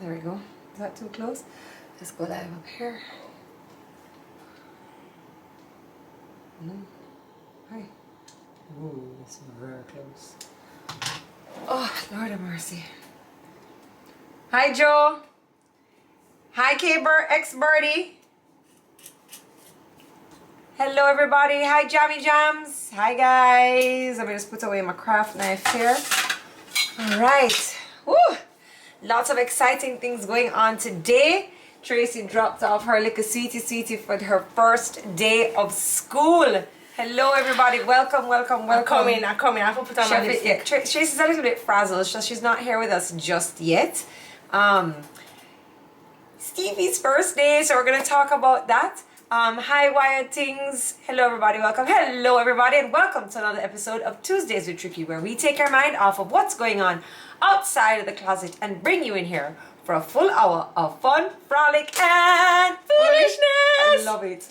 there we go. Is that too close? Let's go live up here. Hi. Ooh, it's very close. Oh, Lord have mercy. Hi, Joe. Hi, X Birdie. Hello, everybody. Hi, Jammy Jams. Hi, guys. Let me just put away my craft knife here. All right. Woo! Lots of exciting things going on today. Tracy dropped off her little sweetie for her first day of school. Hello, everybody. Welcome. I'm coming. I have to put on my lipstick. Yeah, Tracy's a little bit frazzled, so she's not here with us just yet. Stevie's first day, so we're going to talk about that. Hi, Wired Things. Hello, everybody. Welcome. Hello, everybody, and welcome to another episode of Tuesdays with Tricky, where we take our mind off of what's going on outside of the closet and bring you in here for a full hour of fun, frolic, and foolishness. I love it.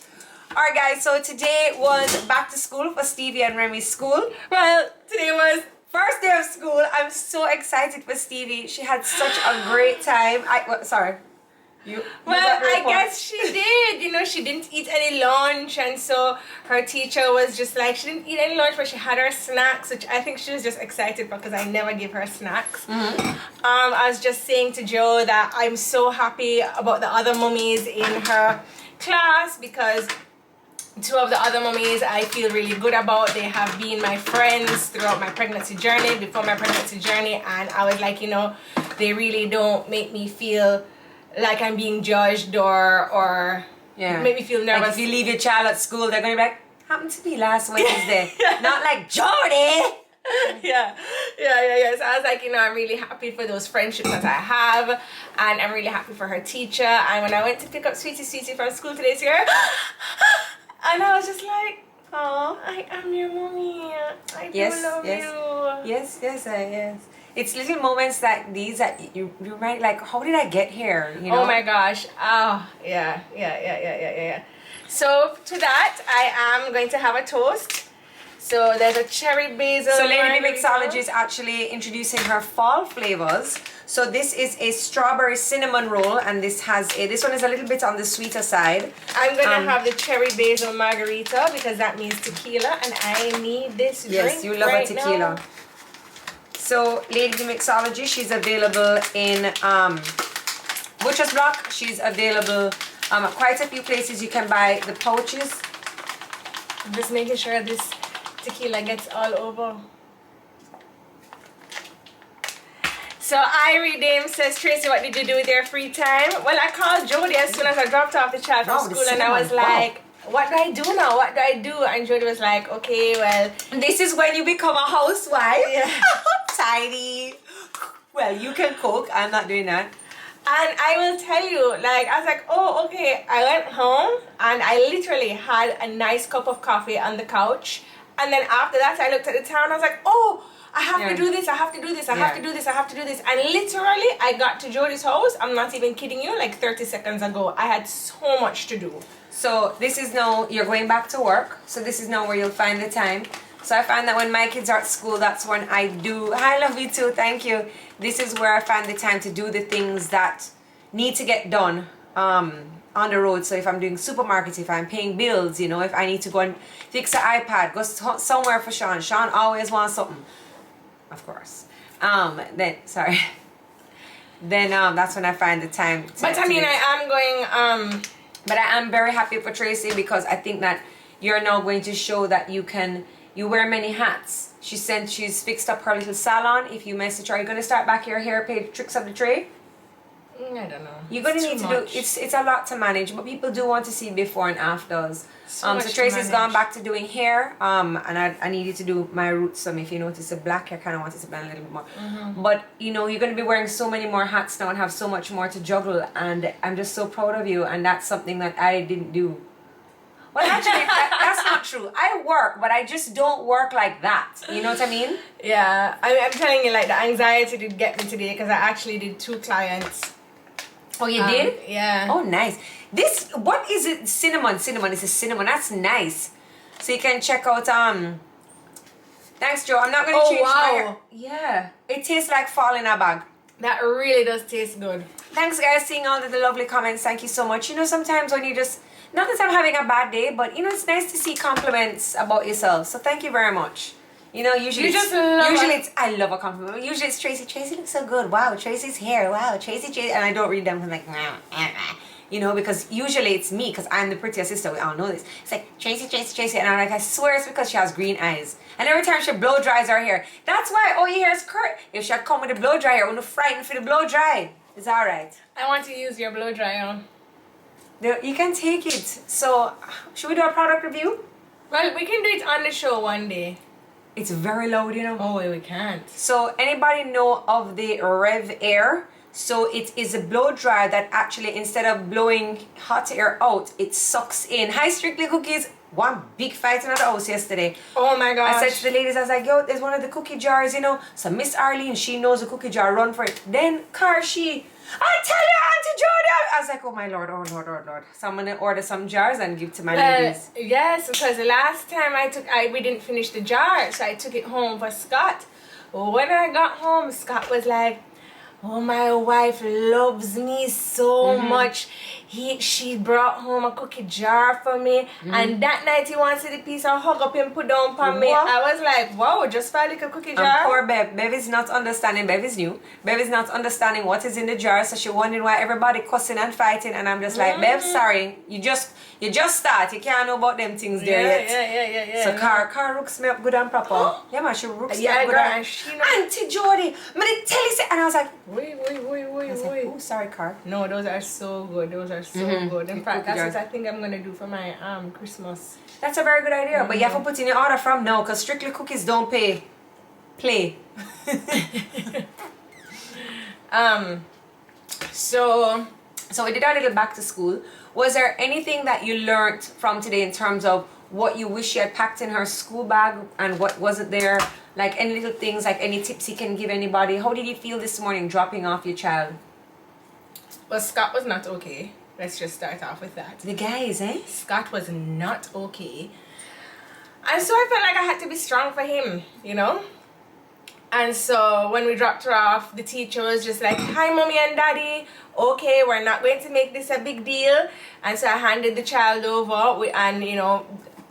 Alright, guys, so today was back to school for Stevie and Remy's school. Well, today was first day of school. I'm so excited for Stevie. She had such a great time. I guess she did. You know, she didn't eat any lunch, and so her teacher was just like, she didn't eat any lunch, but she had her snacks, which I think she was just excited for because I never give her snacks. I was just saying to Joe that I'm so happy about the other mummies in her class because two of the other mummies I feel really good about. They have been my friends throughout my pregnancy journey, before my pregnancy journey, and I was like, you know, they really don't make me feel like I'm being judged or make me feel nervous. Like if you leave your child at school, they're going to be like, happened to me last Wednesday. Not like, Jodi! Yeah. So I was like, you know, I'm really happy for those friendships that I have, and I'm really happy for her teacher. And when I went to pick up Sweetie from school today, she and I was just like, oh, I am your mommy. I do love you. Yes. It's little moments like these that you might like, how did I get here? You know? Oh my gosh. Oh, yeah. So to that, I am going to have a toast. So there's a cherry basil. So Lady Mixology is actually introducing her fall flavors. So this is a strawberry cinnamon roll, and this one is a little bit on the sweeter side. I'm gonna have the cherry basil margarita because that means tequila, and I need this drink. Yes, you love a tequila. Now. So Lady Mixology, she's available in Butcher's Block. She's available at quite a few places. You can buy the pouches. I'm just making sure this tequila gets all over. So Irie Dame says, Tracy, what did you do with your free time? Well, I called Jodi as soon as I dropped off the child from school, and I was like, what do I do now? What do I do? And Jodi was like, okay, well, this is when you become a housewife. Yeah. Tidy. Well, you can cook. I'm not doing that. And I will tell you, like, I was like, oh, okay. I went home and I literally had a nice cup of coffee on the couch. And then after that, I looked at the town. I was like, oh, I have to do this. I have to do this. I have to do this. I have to do this. And literally, I got to Jodi's house. I'm not even kidding you. Like 30 seconds ago, I had so much to do. So this is now, you're going back to work. So this is now where you'll find the time. So I find that when my kids are at school, that's when I do. I love you too. Thank you. This is where I find the time to do the things that need to get done on the road. So if I'm doing supermarkets, if I'm paying bills, you know, if I need to go and fix an iPad, go somewhere for Sean. Sean always wants something, of course. Then that's when I find the time. But I mean, I am going. But I am very happy for Tracy because I think that you're now going to show that you wear many hats. She's fixed up her little salon. If you message her, are you going to start back your hair page tricks of the trade? I don't know. You're going to need to do, it's a lot to manage, but people do want to see before and afters. So Tracy's gone back to doing hair, and I needed to do my roots some. If you notice the black hair, kind of wanted to blend a little bit more. But you know, you're going to be wearing so many more hats now and have so much more to juggle, and I'm just so proud of you, and that's something that I didn't do. Well, actually, that's not true. I work, but I just don't work like that. You know what I mean? Yeah, I'm telling you, like, the anxiety did get me today because I actually did 2 clients. Oh, you did? Yeah. Oh, nice. What is it? Cinnamon. It's a cinnamon. That's nice. So you can check out, thanks, Joe. I'm not going to change my hair. Yeah. It tastes like fall in a bag. That really does taste good. Thanks, guys, seeing all of the lovely comments. Thank you so much. You know, sometimes when you just, not that I'm having a bad day, but you know, it's nice to see compliments about yourself. So thank you very much. You know, usually I love a compliment. Usually it's Tracy. Tracy looks so good. Wow, Tracy's hair. Wow, Tracy. And I don't read them. I'm like, nah. You know, because usually it's me, because I'm the prettier sister. We all know this. It's like, Tracy. And I'm like, I swear it's because she has green eyes. And every time she blow dries her hair. That's why all your hair is curly. If she had come with a blow dryer, I wouldn't frightened for the blow dry. It's alright. I want to use your blow dryer. You can take it. So, should we do a product review? Well, we can do it on the show one day. It's very loud, you know. Oh, we can't. So, anybody know of the Rev Air? So it is a blow dryer that actually, instead of blowing hot air out, it sucks in. Hi, Strictly Cookies. One big fight in the house yesterday. Oh my gosh. I said to the ladies, I was like, yo, there's one of the cookie jars, you know. So Miss Arlene, she knows the cookie jar, run for it. Then I tell you, Auntie Jodi. I was like, oh my Lord, oh Lord. So I'm going to order some jars and give to my ladies. Yes, because the last time we didn't finish the jar, so I took it home for Scott. When I got home, Scott was like, oh, my wife loves me so much. She brought home a cookie jar for me. And that night he wanted a piece and hug up and put down for me. I was like, wow, just for a little cookie jar. And poor Bev. Bev is not understanding. Bev is new. Bev is not understanding what is in the jar. So she wondering why everybody cussing and fighting. And I'm just like, Bev, sorry. You just start. You can't know about them things there yet. Yeah. So Car rooks me up good and proper. Yeah, man, she rooks me up good and Auntie Jodi, me tell you. And I was like, wait. Oh, sorry, Car. No, those are so good. Those are so good. In fact, that's what I think I'm gonna do for my Christmas. That's a very good idea. But you have to put in your order from now, because Strictly Cookies don't play. So we did our little back to school. Was there anything that you learned from today in terms of what you wish you had packed in her school bag and what wasn't there? Like any little things, like any tips you can give anybody? How did you feel this morning dropping off your child? Well, Scott was not okay. Let's just start off with that. The guys, eh? Scott was not okay. And so I felt like I had to be strong for him, you know? And so when we dropped her off, the teacher was just like, hi, mommy and daddy. Okay, we're not going to make this a big deal. And so I handed the child over and, you know,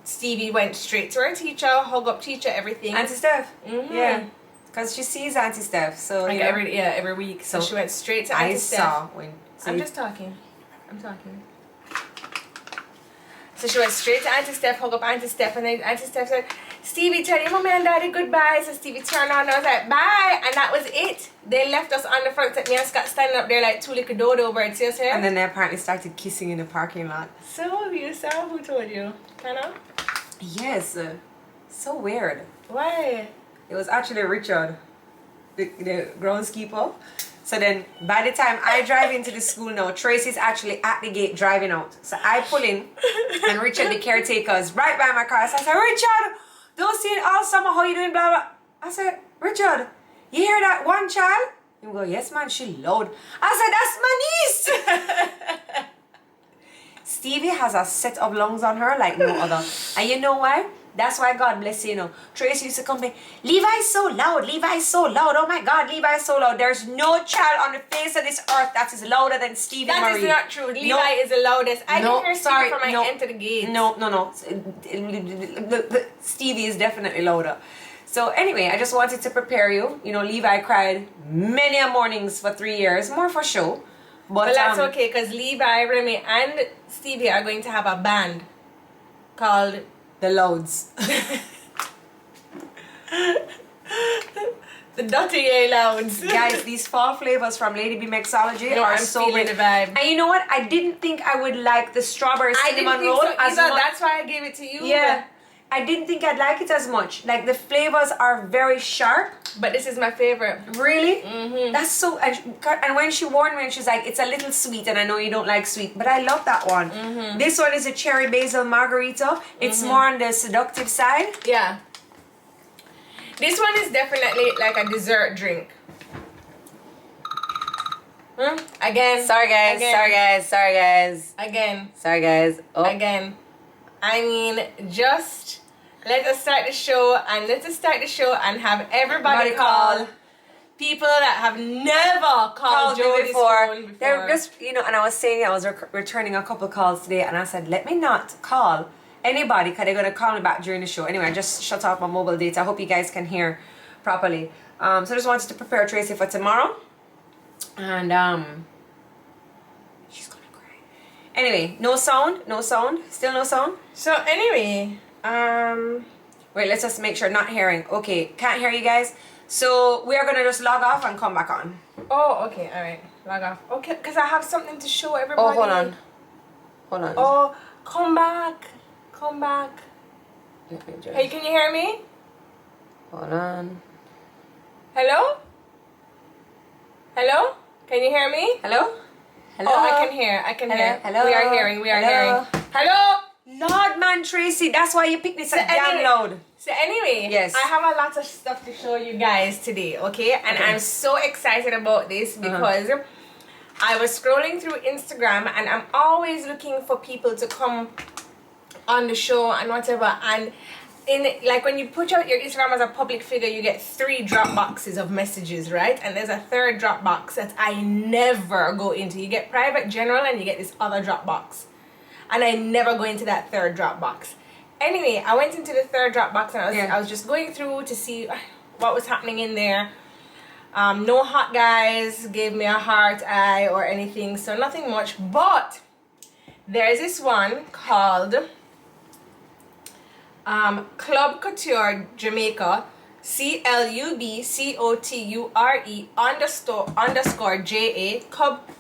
Stevie went straight to her teacher, hug up teacher, everything. Auntie Steph. Yeah. Because she sees Auntie Steph. So, like every week. So she went straight to Auntie Steph. I saw when... I'm just talking. So she went straight to Auntie Steph, hug up Auntie Steph, and then Auntie Steph said, Stevie, tell your mommy and daddy goodbye. So Stevie turned on and I was like, bye. And that was it. They left us on the front, me and Scott standing up there like two little dodo birds. You see? And then they apparently started kissing in the parking lot. So you saw who told you? Kinda? Yes. So weird. Why? It was actually Richard, the groundskeeper. So then, by the time I drive into the school now, Tracy's actually at the gate driving out. So I pull in, and Richard, the caretaker, is right by my car. So I said, Richard, don't see it all summer, how you doing, blah, blah. I said, Richard, you hear that one child? He go, yes, man, she loud. I said, that's my niece. Stevie has a set of lungs on her like no other. And you know why? That's why God bless you, you know. Tracy used to come back, Levi's so loud, oh my God, Levi's so loud. There's no child on the face of this earth that is louder than Stevie Marie. That is not true. Levi is the loudest. I can hear Stevie from my end to the gate. No. Stevie is definitely louder. So anyway, I just wanted to prepare you. You know, Levi cried many a mornings for 3 years, more for show. But that's okay, because Levi, Remy, and Stevie are going to have a band called The Louds. The Dirty Louds. Guys, these fall flavors from Lady B Mixology are so feeling great. the vibe. And you know what? I didn't think I would like the strawberry cinnamon roll as much. That's why I gave it to you. Yeah. I didn't think I'd like it as much. Like, the flavors are very sharp. But this is my favorite. Really? Mm-hmm. That's so... And when she warned me, she's like, it's a little sweet, and I know you don't like sweet, but I love that one. Mm-hmm. This one is a cherry basil margarita. It's more on the seductive side. Yeah. This one is definitely like a dessert drink. Again. Sorry, guys. Oh. Again. I mean, just let us start the show and have everybody call people that have never called Jodi's phone before. They're just, you know, and I was saying I was returning a couple calls today, and I said, let me not call anybody because they're going to call me back during the show. Anyway, I just shut off my mobile data. I hope you guys can hear properly. So I just wanted to prepare Tracy for tomorrow. And she's gonna cry. Anyway, no sound, still no sound. So anyway, wait, let's just make sure. Not hearing. Okay, can't hear you guys. So we are gonna just log off and come back on. Oh, okay, all right, log off. Okay, because I have something to show everybody. Oh, hold on. Oh, come back. Hey, can you hear me? Hold on. Hello? Can you hear me? Hello? Oh, I can hear. Hello? We are hearing. Hello? Lord, man, Tracy, that's why you picked me so damn loud. So anyway, yes, I have a lot of stuff to show you guys today, okay? And I'm so excited about this because I was scrolling through Instagram, and I'm always looking for people to come on the show and whatever. And like when you put out your Instagram as a public figure, you get 3 drop boxes of messages, right? And there's a 3rd drop box that I never go into. You get private, general, and you get this other drop box. And I never go into that 3rd drop box. Anyway, I went into the 3rd drop box, and I was just going through to see what was happening in there. No hot guys gave me a heart eye or anything, so nothing much. But there's this one called Club Couture Jamaica, CLUBCOTURE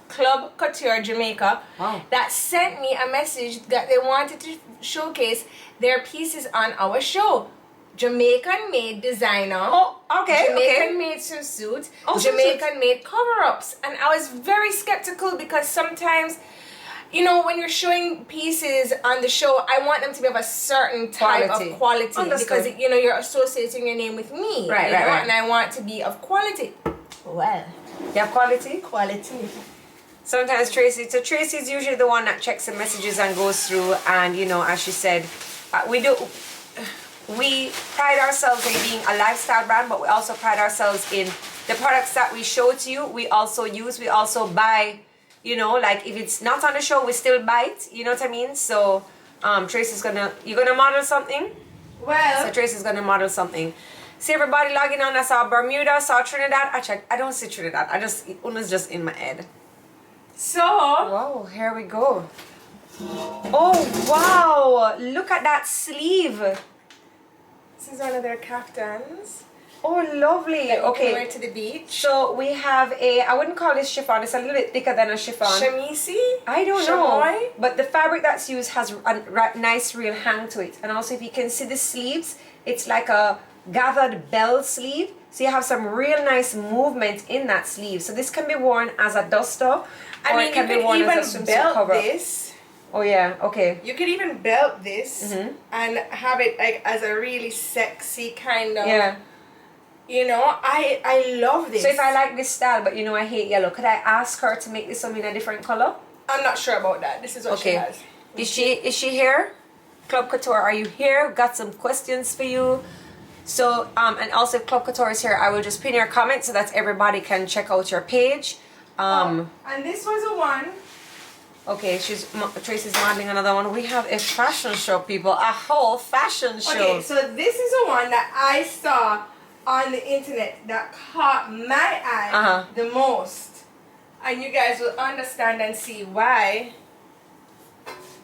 Club Couture Jamaica. Wow. That sent me a message that they wanted to showcase their pieces on our show. Jamaican made designer. Oh, okay. Jamaican made swimsuits. Oh, Jamaican made cover-ups. And I was very skeptical because sometimes, you know, when you're showing pieces on the show, I want them to be of a certain type of quality. Because, you know, you're associating your name with me. Right. And I want to be of quality. Well. You have quality? Quality. Sometimes Tracy's usually the one that checks the messages and goes through, and, you know, as she said, we pride ourselves in being a lifestyle brand, but we also pride ourselves in the products that we show to you. We also use, we also buy. You know, like if it's not on the show, we still buy it. You know what I mean? So, Tracy's you're gonna model something? Well. So Tracy's gonna model something. See everybody logging on. I saw Bermuda, saw Trinidad. I don't see Trinidad. Una's just in my head. So. Whoa, here we go. Oh, wow. Look at that sleeve. This is one of their kaftans. Oh, lovely. That you okay. can wear to the beach. So we have I wouldn't call this chiffon. It's a little bit thicker than a chiffon. Chamisi? I don't know. But the fabric that's used has a nice real hang to it. And also if you can see the sleeves, it's like a gathered bell sleeve. So you have some real nice movement in that sleeve. So this can be worn as a duster. I mean, it can you be worn could even as a swimsuit belt cover. this. Oh yeah, okay. You could even belt this and have it like as a really sexy kind of. Yeah. You know, I love this. So if I like this style, but you know I hate yellow, could I ask her to make this one in a different color? I'm not sure about that. This is what she has. Is she here? Club Couture, are you here? Got some questions for you. So and also if Club Couture is here, I will just pin your comment so that everybody can check out your page. And this was a one. Okay, Tracy's modeling another one. We have a fashion show, people. A whole fashion show. Okay, so this is a one that I saw on the internet that caught my eye the most. And you guys will understand and see why.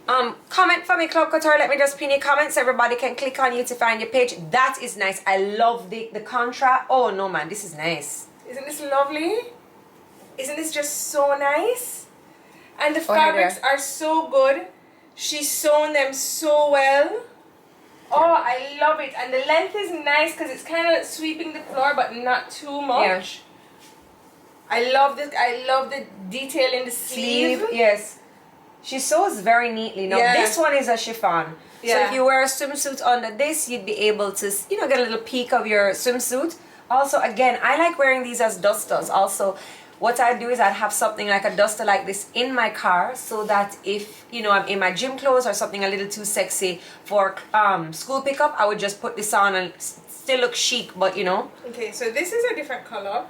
Comment for me, Club Couture. Let me just pin your comments so everybody can click on you to find your page. That is nice. I love the contrast. Oh no man, this is nice. Isn't this lovely? Isn't this just so nice? And the fabrics are so good. She's sewn them so well. Oh, I love it. And the length is nice because it's kind of sweeping the floor but not too much. Yeah. I love this. I love the detail in the sleeve. Yes. She sews very neatly. Now this one is a chiffon. Yeah. So if you wear a swimsuit under this, you'd be able to, you know, get a little peek of your swimsuit. Also, again, I like wearing these as dusters. Also, what I do is I'd have something like a duster like this in my car so that if, you know, I'm in my gym clothes or something a little too sexy for school pickup, I would just put this on and still look chic, but you know. Okay, so this is a different color.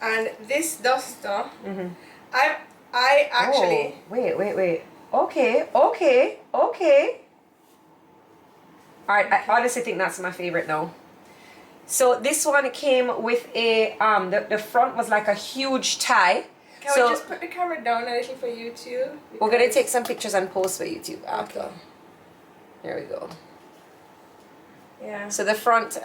And this duster, I actually... Oh, wait. Okay. Alright, I honestly think that's my favorite now. So this one came with a, the front was like a huge tie. Can we just put the camera down a little for YouTube? We're going to take some pictures and post for YouTube after. Okay. There we go. Yeah. So the front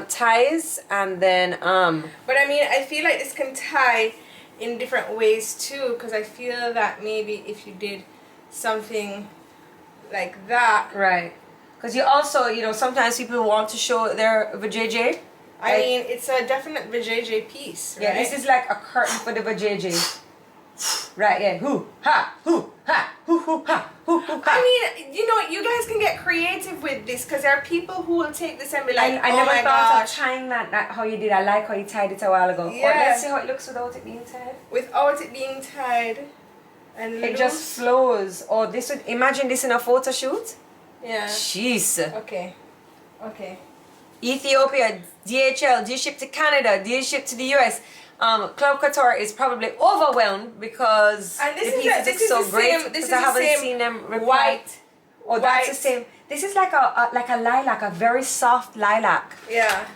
ties, and then But I mean, I feel like this can tie in different ways too, because I feel that maybe if you did something like that, right, because you also, you know, sometimes people want to show their vajayjay. I mean, it's a definite vajayjay piece, right? Yeah, this is like a curtain for the vajayjay. Right, yeah. Hoo ha, hoo ha, hoo hoo ha, hoo hoo ha. I mean, you know, you guys can get creative with this, because there are people who will take this and be like, I oh never my thought gosh. of tying that how you did. I like how you tied it a while ago. Yeah. Or let's see how it looks without it being tied. Without it being tied and It loose. just flows. Or this would, imagine this in a photo shoot. Yeah. Jeez. Okay. Ethiopia, DHL, do you ship to Canada? Do you ship to the US? Club Couture is probably overwhelmed because And this the is pieces this look is so the great. same. This is I the haven't same seen them reply. white. Oh, that's white. the same. This is like a lilac, a very soft lilac. Yeah,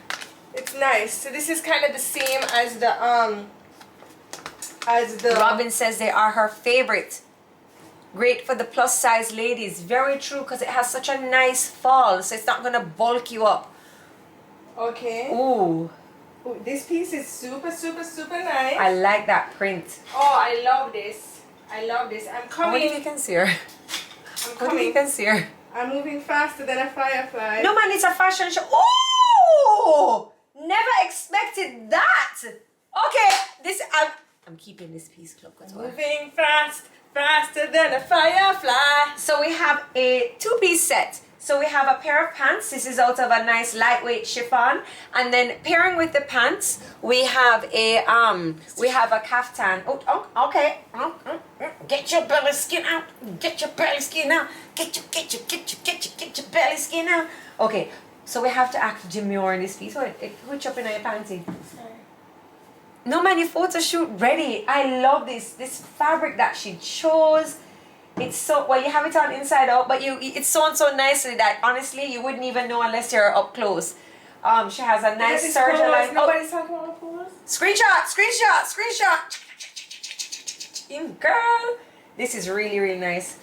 it's nice. So this is kind of the same as the Robin says they are her favorite. Great for the plus size ladies. Very true, because it has such a nice fall, so it's not gonna bulk you up. Okay. Ooh, Ooh, this piece is super nice. I like that print. Oh, I love this. I'm I wonder if coming. you can see her. I'm Wonder if you coming. can see her. I'm moving faster than a firefly. No man, it's a fashion show. Oh, never expected that. Okay, this I'm keeping this piece, Club Couture. Moving faster than a firefly. So we have a two-piece set. So we have a pair of pants. This is out of a nice lightweight chiffon, and then pairing with the pants, we have a kaftan. Oh, okay. Get your belly skin out. Get your belly skin out. Get your belly skin out. Okay. So we have to act demure in this piece. Oh, it which up in your panty. Sorry. No man, your photo shoot ready. I love this fabric that she chose. It's so, well, you have it on inside out, but it's sewn so nicely that honestly you wouldn't even know unless you're up close. She has a nice serger line. Nobody's talking about pose. Screenshot. Girl, this is really nice.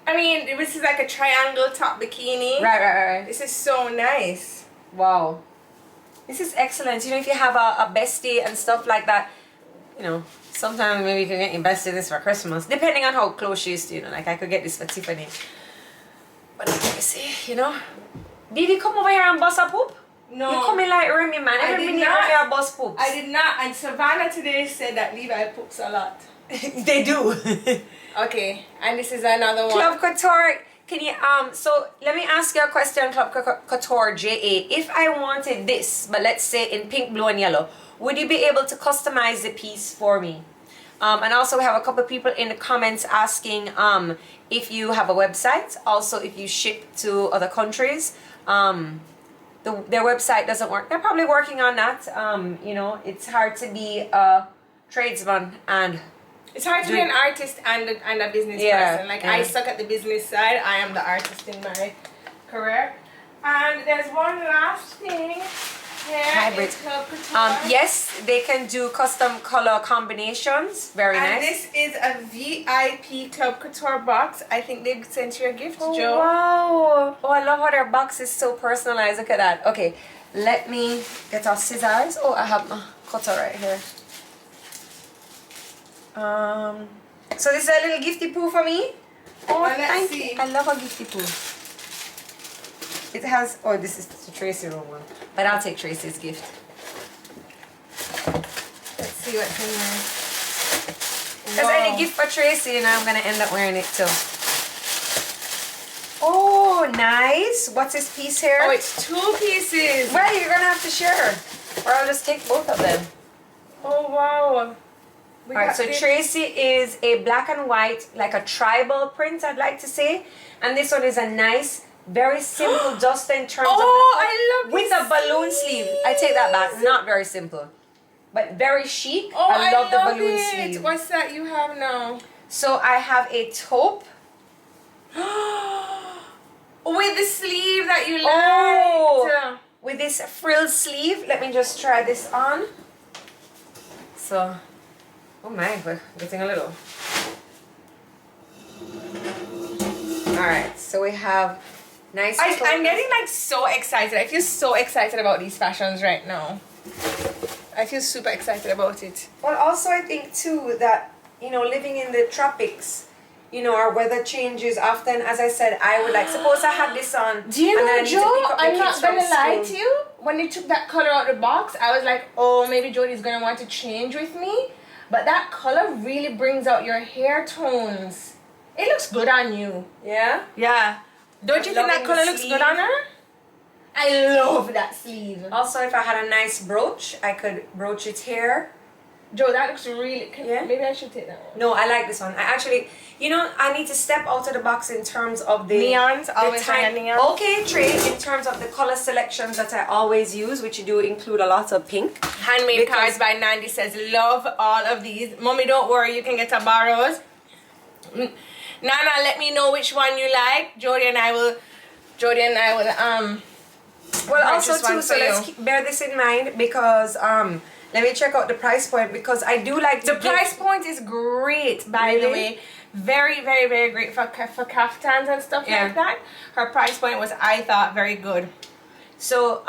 I mean, this is like a triangle top bikini. Right. This is so nice. Wow. This is excellent. You know, if you have a bestie and stuff like that, you know, sometimes maybe you can get your bestie this for Christmas, depending on how close she is to you. Know, like I could get this for Tiffany. But let me see, you know. Did you come over here and bust a poop? No. You coming like Remy, man. Every minute over here bust poops. I did not. And Savannah today said that Levi poops a lot. They do. Okay, and this is another one. Club Couture, can you so let me ask you a question, Club Couture Ja. If I wanted this, but let's say in pink, blue and yellow, would you be able to customize the piece for me? And also we have a couple of people in the comments asking if you have a website, also if you ship to other countries. Their website doesn't work. They're probably working on that. You know, it's hard to be a tradesman and it's hard to be an artist and a business person. Like I suck at the business side. I am the artist in my career. And there's one last thing here. Hybrid. Club Couture. Yes, they can do custom color combinations. Very and nice. this is a VIP Club Couture box. I think they sent you a gift, Oh, Joe. wow. Oh, I love how their box is so personalized. Look at that. Okay, let me get our scissors. Oh, I have my cutter right here. So this is a little gifty poo for me. Oh, Let's thank see. you. I love a gifty poo. It has, oh, this is the Tracy room one. But I'll take Tracy's gift. Let's see what's in there. Because any gift for Tracy, and I'm going to end up wearing it too. Oh, nice. What's this piece here? Oh, it's 2 pieces. Well, you're going to have to share. Or I'll just take both of them. Oh, wow. Alright, so Tracy is a black and white, like a tribal print, I'd like to say. And this one is a nice, very simple dust in terms of... I love with this a balloon sleeve. I take that back. Not very simple. but very chic. Oh, I love the balloon it. sleeve. What's that you have now? So I have a taupe. With the sleeve that you Oh, liked. with this frill sleeve. Let me just try this on. So, oh my, we're getting a little. Alright, so we have nice. I'm getting like so excited. I feel so excited about these fashions right now. I feel super excited about it. Well, also I think too that, you know, living in the tropics, you know, our weather changes often. As I said, I would like, suppose I had this on. Do you know, Joe, I'm not going to lie to you. When they took that color out of the box, I was like, oh, maybe Jodi's going to want to change with me. But that color really brings out your hair tones. It looks good on you. Yeah? Yeah. Don't you think that color looks good on her? I love that sleeve. Also, if I had a nice brooch, I could brooch it here. Joe, that looks really... Yeah? Maybe I should take that one. No, I like this one. I actually... You know, I need to step out of the box in terms of the... Neons? Always wearing neons? Okay, Trey, in terms of the color selections that I always use, which do include a lot of pink. Handmade Cards by Nandi says, love all of these. Mommy, don't worry, you can get a borrows. Nana, let me know which one you like. Jodi and I will well, also too, so let's bear this in mind because let me check out the price point because I do like the price point is great, by the way. Very, very, very great for kaftans and stuff like that. Her price point was, I thought, very good. So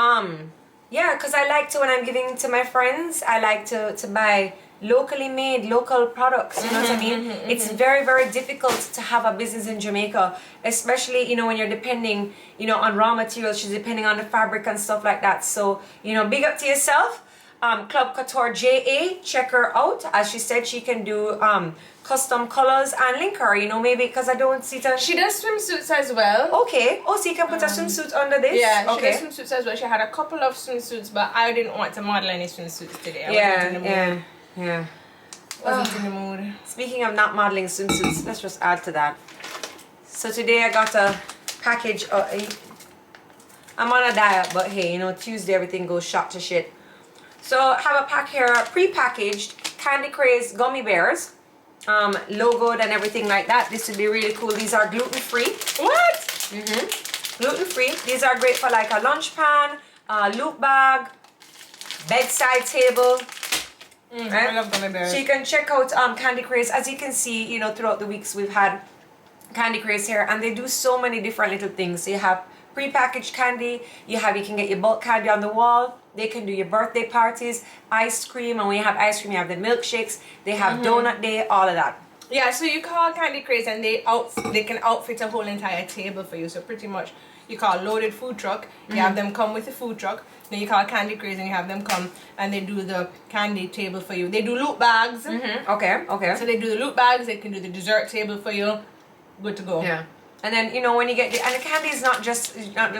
yeah, because I like to, when I'm giving to my friends, I like to buy locally made, local products, you know what I mean? It's very, very difficult to have a business in Jamaica, especially, you know, when you're depending, you know, on raw materials, she's depending on the fabric and stuff like that. So, you know, big up to yourself. Club Couture Ja, check her out. As she said, she can do custom colors, and link her, you know, maybe because I don't see that. She does swimsuits as well. Okay. Oh, so you can put a swimsuit under this? Yeah, she okay. does swimsuits as well. She had a couple of swimsuits, but I didn't want to model any swimsuits today. I wasn't in the mood. Yeah. Wasn't in the mood. Speaking of not modeling swimsuits, let's just add to that. So today I got a package. I'm on a diet, but hey, you know, Tuesday everything goes shot to shit. So I have a pack here, pre-packaged Candy Craze gummy bears, logoed and everything like that. This would be really cool. These are gluten-free. What? Gluten-free. These are great for like a lunch pan, loop bag, bedside table. Right? I love gummy bears. So you can check out Candy Craze. As you can see, you know, throughout the weeks we've had Candy Craze here, and they do so many different little things. So you have pre-packaged candy, you can get your bulk candy on the wall, they can do your birthday parties, ice cream, and when you have ice cream you have the milkshakes, they have donut day, all of that. Yeah, so you call Candy Craze and they can outfit a whole entire table for you. So pretty much you call loaded food truck, you have them come with the food truck, then you call Candy Craze and you have them come and they do the candy table for you. They do loot bags. Okay. So they do the loot bags, they can do the dessert table for you. Good to go. Yeah. And then, you know, when you get and the candy is not just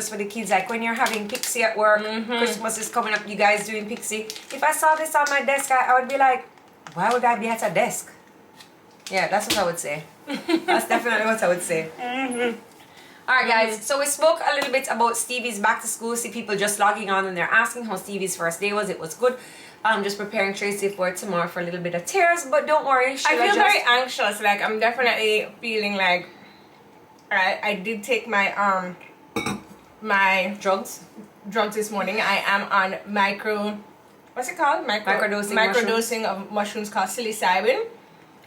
for the kids. Like when you're having Pixie at work, Christmas is coming up, you guys doing Pixie. If I saw this on my desk, I would be like, why would I be at a desk? Yeah, that's what I would say. That's definitely what I would say. Alright guys, so we spoke a little bit about Stevies back to school. See people just logging on and they're asking how Stevies' first day was. It was good. I'm just preparing Tracy for tomorrow for a little bit of tears, but don't worry. I feel very anxious. Like I'm definitely feeling like I did take my my drugs this morning. I am on microdosing of mushrooms called psilocybin.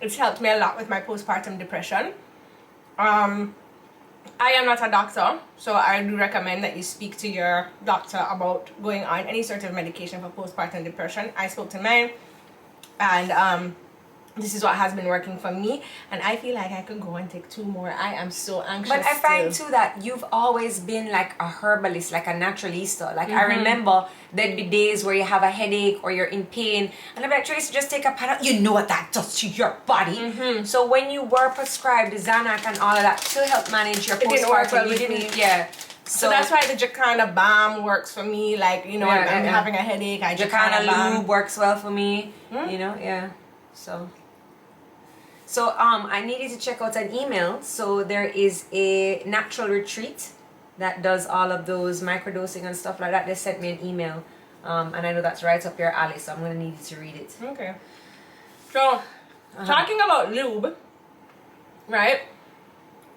It's helped me a lot with my postpartum depression. I am not a doctor, so I do recommend that you speak to your doctor about going on any sort of medication for postpartum depression. I spoke to mine, and this is what has been working for me, and I feel like I could go and take 2 more. I am so anxious. But I find too that you've always been like a herbalist, like a naturalista. Like I remember there'd be days where you have a headache or you're in pain, and I'm like, Tracy, just take a Panadol. You know what that does to your body. So when you were prescribed Xanax and all of that to help manage your postpartum, you didn't. Yeah. So that's why the Jacana balm works for me. Like, you know, I'm having a headache. Jacana lube works well for me. You know, yeah. So I needed to check out an email. So there is a natural retreat that does all of those microdosing and stuff like that. They sent me an email And I know that's right up your alley, so I'm gonna need you to read it. Okay. So, talking about lube, right?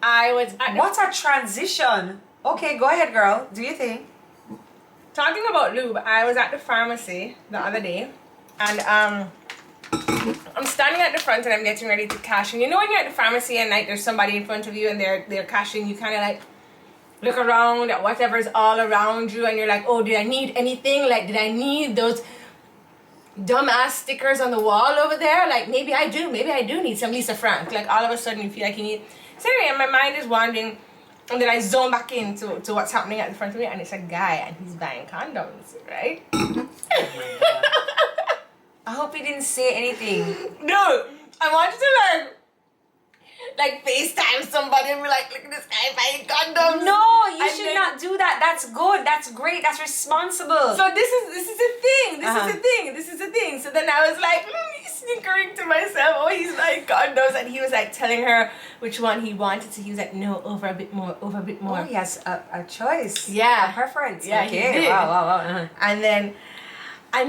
I was at What a transition! Okay, go ahead, girl. Do your thing. Talking about lube, I was at the pharmacy the other day, and I'm standing at the front and I'm getting ready to cash. And you know when you're at the pharmacy and like there's somebody in front of you and they're cashing, you kind of like look around at whatever's all around you, and you're like, oh, did I need anything? Like, did I need those dumbass stickers on the wall over there? Like, maybe I do need some Lisa Frank. Like, all of a sudden you feel like you need. So anyway, my mind is wandering, and then I zone back into what's happening at the front of me, and it's a guy and he's buying condoms, right? Oh my God. I hope he didn't say anything. No, I wanted to like FaceTime somebody and be like, look at this guy buying condoms. No, you should not do that. That's good. That's great. That's responsible. So this is a thing. This is a thing. So then I was like, snickering to myself, oh, he's buying condoms, and he was like telling her which one he wanted. So he was like, no, over a bit more. Oh, he has a choice. Yeah. A preference. Yeah, okay. he did. Wow. And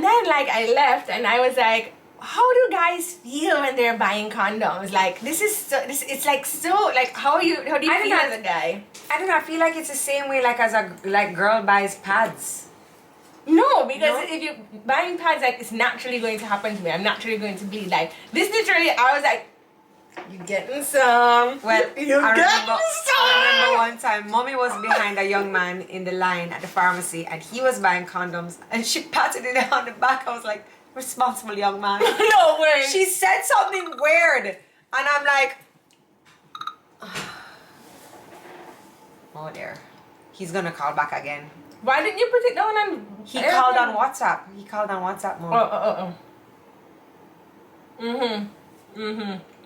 then like I left and I was like, how do guys feel when they're buying condoms? Like it's like so like how do you feel as a guy? I don't know. I feel like it's the same way like as a girl buys pads. No, because if you're buying pads, like it's naturally going to happen to me. I'm naturally going to bleed. Like this literally, I was like, you getting some? Well, I remember one time, mommy was behind a young man in the line at the pharmacy, and he was buying condoms, and she patted him on the back. I was like, responsible young man. No way. She said something weird, and I'm like, oh dear, he's gonna call back again. Why didn't you put it down on? He called on WhatsApp. Mom.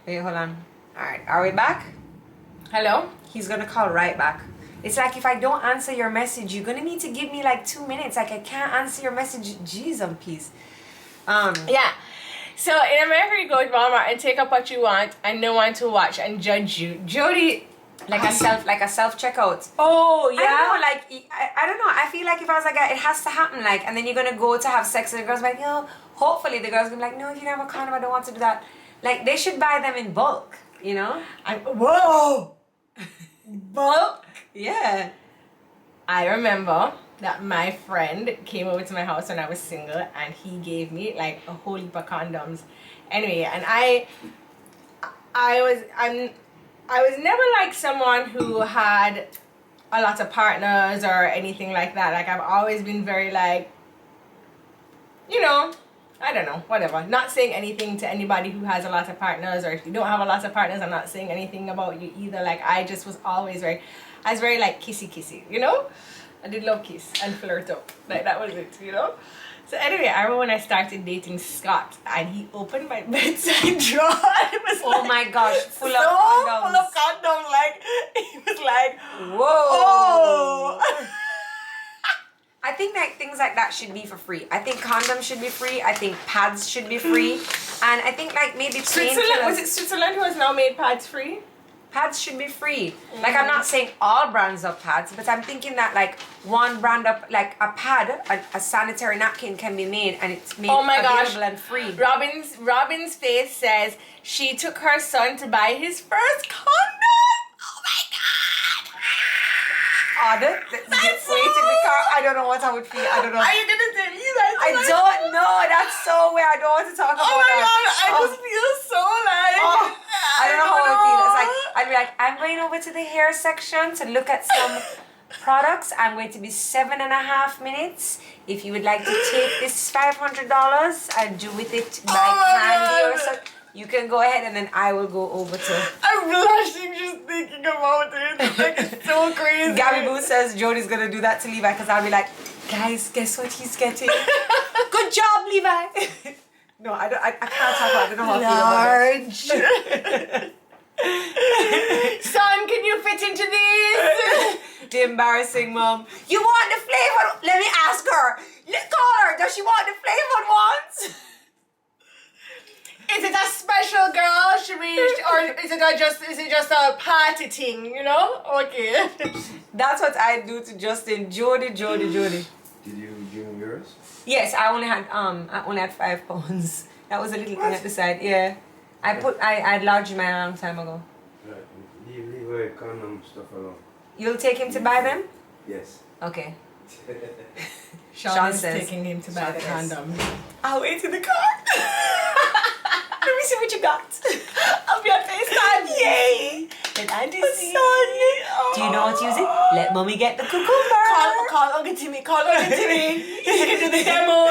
Wait, hold on. All right, are we back? Hello? He's gonna call right back. It's like if I don't answer your message, you're gonna need to give me like 2 minutes. Like I can't answer your message. Jeez, I'm peace. Yeah. So in America, you go to Walmart and take up what you want, and no one to watch and judge you. Jodi, like a self checkout. Oh yeah. I don't know. I feel like if I was like, it has to happen. Like, and then you're gonna go to have sex, and the girls be like, hopefully the girls gonna be like, no, if you don't have a condom, I don't want to do that. Like they should buy them in bulk. You know? Whoa! Bulk? Yeah. I remember that my friend came over to my house when I was single, and he gave me like a whole heap of condoms. Anyway, and I was never like someone who had a lot of partners or anything like that. Like I've always been very like, I don't know, whatever. Not saying anything to anybody who has a lot of partners, or if you don't have a lot of partners, I'm not saying anything about you either. Like I just was always I was very like kissy, I did love kiss and flirt up. Like that was it, So anyway, I remember when I started dating Scott, and he opened my bedside drawer. It was oh my gosh, full of condoms. Like he was like, whoa. Oh. I think like things like that should be for free. I think condoms should be free. I think pads should be free. And I think like maybe Switzerland, was it Switzerland who has now made pads free? Pads should be free. Like I'm not saying all brands of pads, but I'm thinking that like one brand of like a pad, a sanitary napkin can be made, and it's made available and free. Robin's face says she took her son to buy his first condom. Oh my god! That's so in the car. I don't know what I would feel. I don't know. Are you gonna tell me that? I don't know. That's so weird. I don't want to talk about that. Oh my god! I just feel so like. I don't know how I would feel. It's like I'd be like, I'm going over to the hair section to look at some products. I'm going to be 7.5 minutes. If you would like to take this $500 and do with it candy or something, you can go ahead, and then I will go over to. I'm blushing just thinking about it. It's like so crazy. Gabby Boo says Jodi's gonna do that to Levi, because I'll be like, guys, guess what he's getting? Good job, Levi. No, I can't talk about it. I don't know how I feel about it. Son, can you fit into these? The embarrassing mom. You want the flavored? Let me ask her. Let's call her. Does she want the flavored ones? Is it a special girl? Or is it just a party thing? Okay. That's what I do to Justin. Jodi. Did you give him yours? Yes, I only had 5 pounds. That was a little thing at the side. Yeah, I enlarged mine a long time ago. Right. Leave away condom stuff alone. You'll take him to buy them? Yes. Okay. Sean is says, taking him to buy the condom. I'll wait in the car. Let me see what you got. I'll be on FaceTime. Yay! And Auntie Do you know how to use it? Let mommy get the cucumber. Call Uncle Timmy. Call Uncle Timmy. He can do the demo.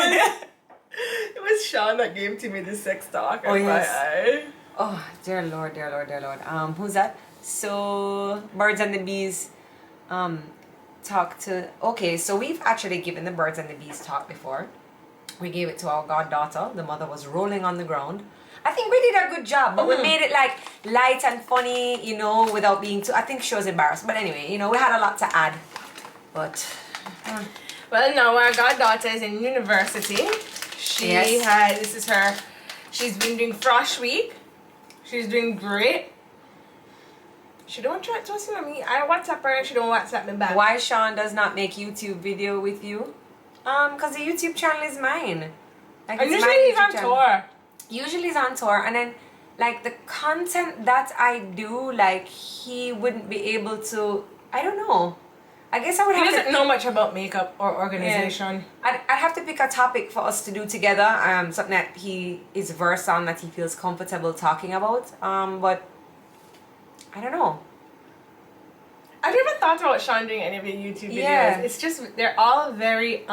It was Sean that gave Timmy the sex talk. Oh yes. Oh dear Lord, dear Lord, dear Lord. Who's that? So Birds and the Bees talk to. Okay, so we've actually given the Birds and the Bees talk before. We gave it to our goddaughter. The mother was rolling on the ground. I think we did a good job, but we made it like light and funny, you know, without being too. I think she was embarrassed, but anyway, you know, we had a lot to add. But well, now our goddaughter is in university. She's been doing Frosh Week. She's doing great. She don't try to listen to me. I WhatsApp her and she don't WhatsApp me back. Why Sean does not make YouTube video with you? Because the YouTube channel is mine. Like, and usually he's on tour. Usually he's on tour, and then like the content that I do, like he wouldn't be able to. I don't know. I guess I would have. He doesn't know much about makeup or organization. Yeah. I'd have to pick a topic for us to do together. Something that he is versed on, that he feels comfortable talking about. But I don't know. I've never thought about Sean doing any of your YouTube videos. Yeah. It's just they're all very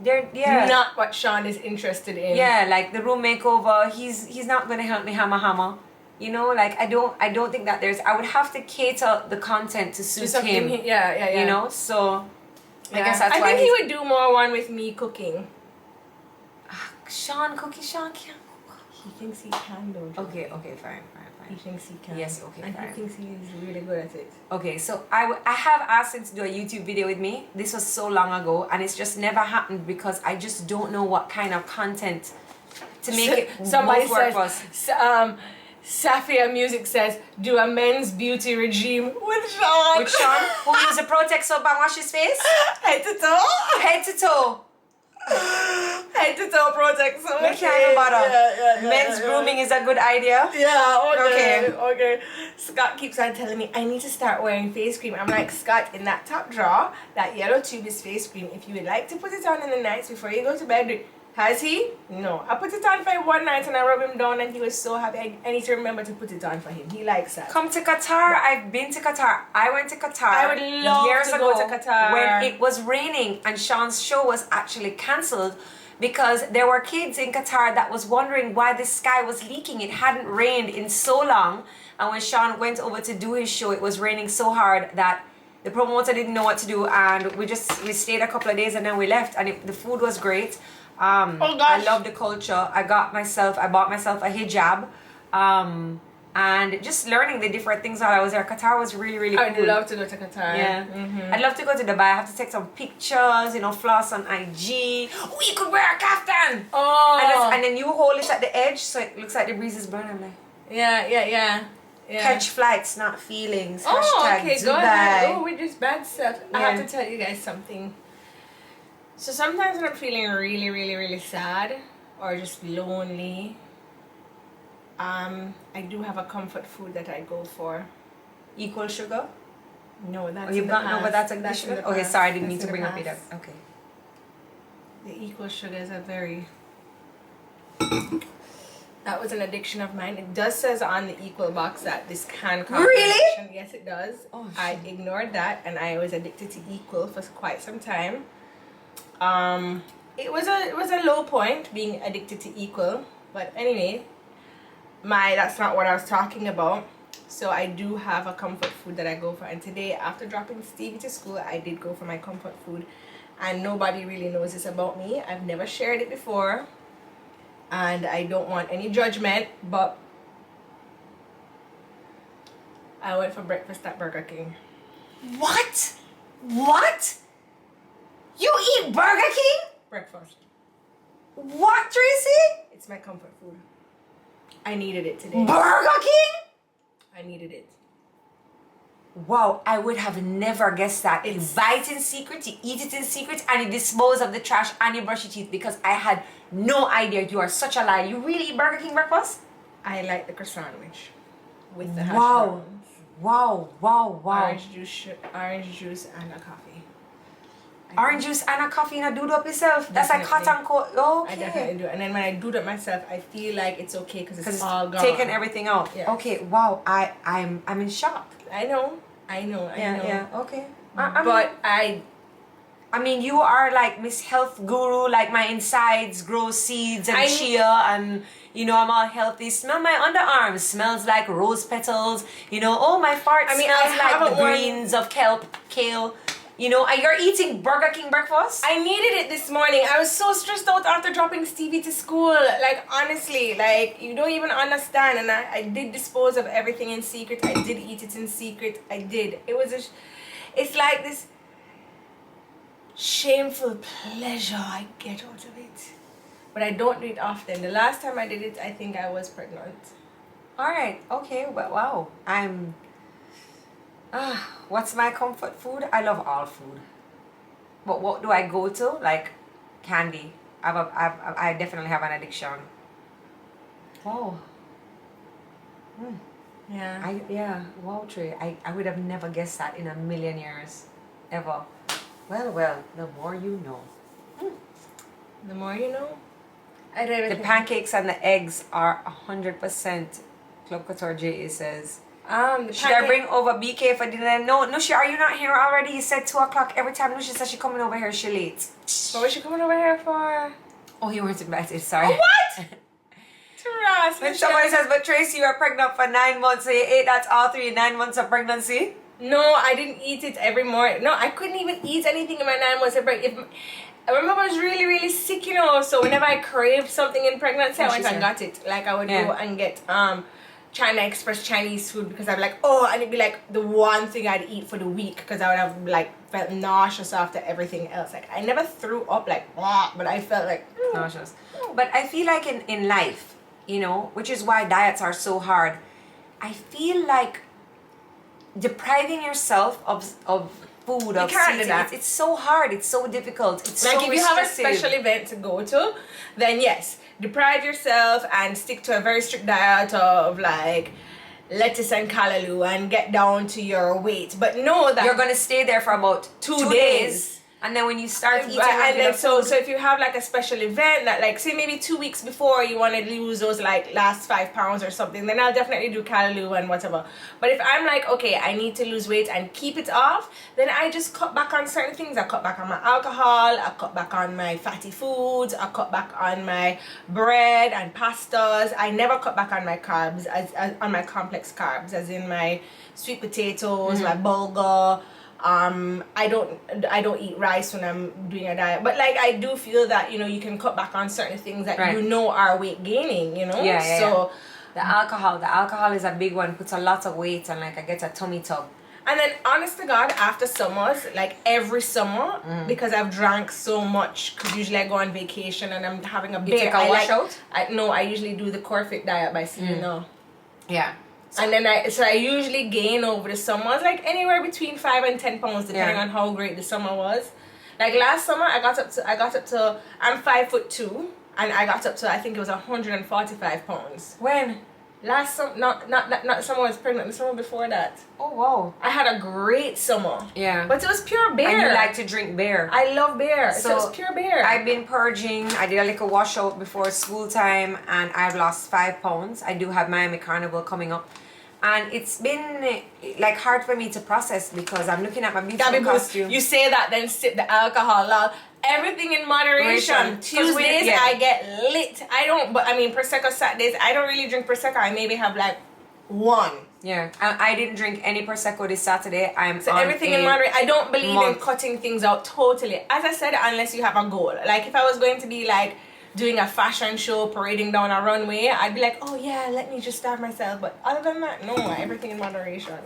They're not what Sean is interested in. Yeah, like the room makeover. He's not gonna help me hammer. You know, like I don't think that I would have to cater the content to suit him. Yeah. You know, so yeah. I guess that's why I think he would do more one with me cooking. Sean can't cook. He thinks he can though. Okay, fine. He thinks he can. Yes, okay, and fine. he thinks he is really good at it. Okay, so I have asked him to do a YouTube video with me. This was so long ago, and it's just never happened because I just don't know what kind of content to make it Somebody work for us. Safia Music says, do a men's beauty regime with Sean. With Sean, who use a Protex soap and wash his face? Head to toe. Head to toe. Head to toe Protex soap. Make can't bother. Men's grooming is a good idea. Yeah, okay. Scott keeps on telling me I need to start wearing face cream. I'm like, Scott, in that top drawer, that yellow tube is face cream. If you would like to put it on in the nights before you go to bed. Has he? No. I put it on for him one night and I rubbed him down and he was so happy. I need to remember to put it on for him. He likes that. Come to Qatar. I've been to Qatar. I went to Qatar. I would love years to ago go to Qatar. when it was raining and Sean's show was actually cancelled because there were kids in Qatar that was wondering why the sky was leaking. It hadn't rained in so long, and when Sean went over to do his show, it was raining so hard that the promoter didn't know what to do, and we stayed a couple of days and then we left, and the food was great. I love the culture. I bought myself a hijab, and just learning the different things while I was there. Qatar was really, really cool. I'd love to go to Qatar. Yeah. I'd love to go to Dubai. I have to take some pictures, floss on IG. We could wear a kaftan. Oh. And then you hold it at the edge so it looks like the breeze is blowing. I'm like, yeah. catch flights, not feelings. Oh, Hashtag okay, Dubai. go ahead. Oh, we just bad stuff. I Yeah. have to tell you guys something. So sometimes when I'm feeling really, really, really sad or just lonely, I do have a comfort food that I go for. Equal sugar? No, that's You've got no, but that's a in the sugar. Okay, past. sorry, I didn't mean That's to in the bring up it past. up. Okay. The equal sugars are very... That was an addiction of mine. It does says on the equal box that this can cause Really? addiction. Yes, it does. Oh, I ignored that and I was addicted to equal for quite some time. It was a low point being addicted to equal, but anyway, that's not what I was talking about. So I do have a comfort food that I go for, and today after dropping Stevie to school, I did go for my comfort food, and nobody really knows this about me. I've never shared it before, and I don't want any judgment, but I went for breakfast at Burger King. What? You eat Burger King? Breakfast. What, Tracy? It's my comfort food. I needed it today. Burger King? I needed it. Wow, I would have never guessed that. You buy it in secret, you eat it in secret, and you dispose of the trash and you brush your teeth, because I had no idea. You are such a liar. You really eat Burger King breakfast? I like the croissant sandwich with the hash Wow. browns. Wow. Orange juice and a coffee. Orange juice and a coffee and a do it up yourself. That's like hot and cold. Okay. I definitely do. And then when I do it myself, I feel like it's okay because it's all gone. Taking everything out. Yeah. Okay. Wow. I'm in shock. I know. Yeah. Okay. I mean, you are like Miss Health Guru. Like my insides grow seeds and chia, and I'm all healthy. Smell my underarms. Smells like rose petals. Oh, my fart smells like the greens of kale. You're eating Burger King breakfast? I needed it this morning. I was so stressed out after dropping Stevie to school. Like, honestly, like, you don't even understand. And I did dispose of everything in secret. I did eat it in secret. I did. It's like this shameful pleasure I get out of it. But I don't do it often. The last time I did it, I think I was pregnant. Alright, okay, well, wow. What's my comfort food? I love all food. But what do I go to? Like candy. I definitely have an addiction. Wow. Yeah. Wow, Trey. I would have never guessed that in a million years. Ever. Well, the more you know. The more you know. The pancakes and the eggs are 100% Club Couture Ja says. Should I bring over BK for dinner? No, Nushi, are you not here already? You said 2 o'clock. Every time Nushi says she's coming over here, she late. What was she coming over here for? Oh, you weren't invited, sorry. Oh, what? When somebody says, but Tracy, you are pregnant for 9 months, so you ate that all through 9 months of pregnancy? No, I didn't eat it every morning. No, I couldn't even eat anything in my 9 months of pregnancy. I remember I was really, really sick, so whenever I craved something in pregnancy, I went and got it. Like, I would go and get China Express Chinese food, because I'd be like, and it'd be like the one thing I'd eat for the week, because I would have like felt nauseous after everything else. Like, I never threw up like but I felt like nauseous. But I feel like in life, which is why diets are so hard, I feel like depriving yourself of food, of seeds, it's so hard, it's so difficult, it's like so if you have a special event to go to, then yes, deprive yourself and stick to a very strict diet of like lettuce and callaloo and get down to your weight, but know that you're gonna stay there for about 2 days. And then when you start eating, and then so if you have like a special event that, like, say maybe 2 weeks before you want to lose those like last 5 pounds or something, then I'll definitely do callaloo and whatever. But if I'm like, okay, I need to lose weight and keep it off, then I just cut back on certain things. I cut back on my alcohol, I cut back on my fatty foods, I cut back on my bread and pastas. I never cut back on my carbs, as on my complex carbs, as in my sweet potatoes, my bulgur. I don't eat rice when I'm doing a diet, but like I do feel that you can cut back on certain things that are weight gaining. So the alcohol is a big one. Puts a lot of weight, and like I get a tummy tug. And then honest to God, after summers, like every summer, because I've drank so much, because usually I go on vacation and I'm having a big. You take a washout? I usually do the Corfit diet by Selena. Yeah. And then I usually gain over the summers, like anywhere between 5 and 10 pounds, depending on how great the summer was. Like last summer, I got up to I'm 5'2", and I got up to, I think it was 145 pounds. When? Last summer, not summer I was pregnant, the summer before that. Oh wow! I had a great summer. Yeah. But it was pure beer. And you like to drink beer. I love beer. So it was pure beer. I've been purging. I did a little washout before school time, and I've lost 5 pounds. I do have Miami Carnival coming up. And it's been like hard for me to process, because I'm looking at my beautiful costume. You say that, then sip the alcohol out. Everything in moderation. Tuesdays I get lit. But I mean Prosecco Saturdays, I don't really drink Prosecco. I maybe have like one. Yeah, I didn't drink any Prosecco this Saturday. So everything in moderation. I don't believe in cutting things out totally. As I said, unless you have a goal. Like if I was going to be like doing a fashion show, parading down a runway, I'd be like, oh yeah, let me just starve myself. But other than that, no, everything in moderation,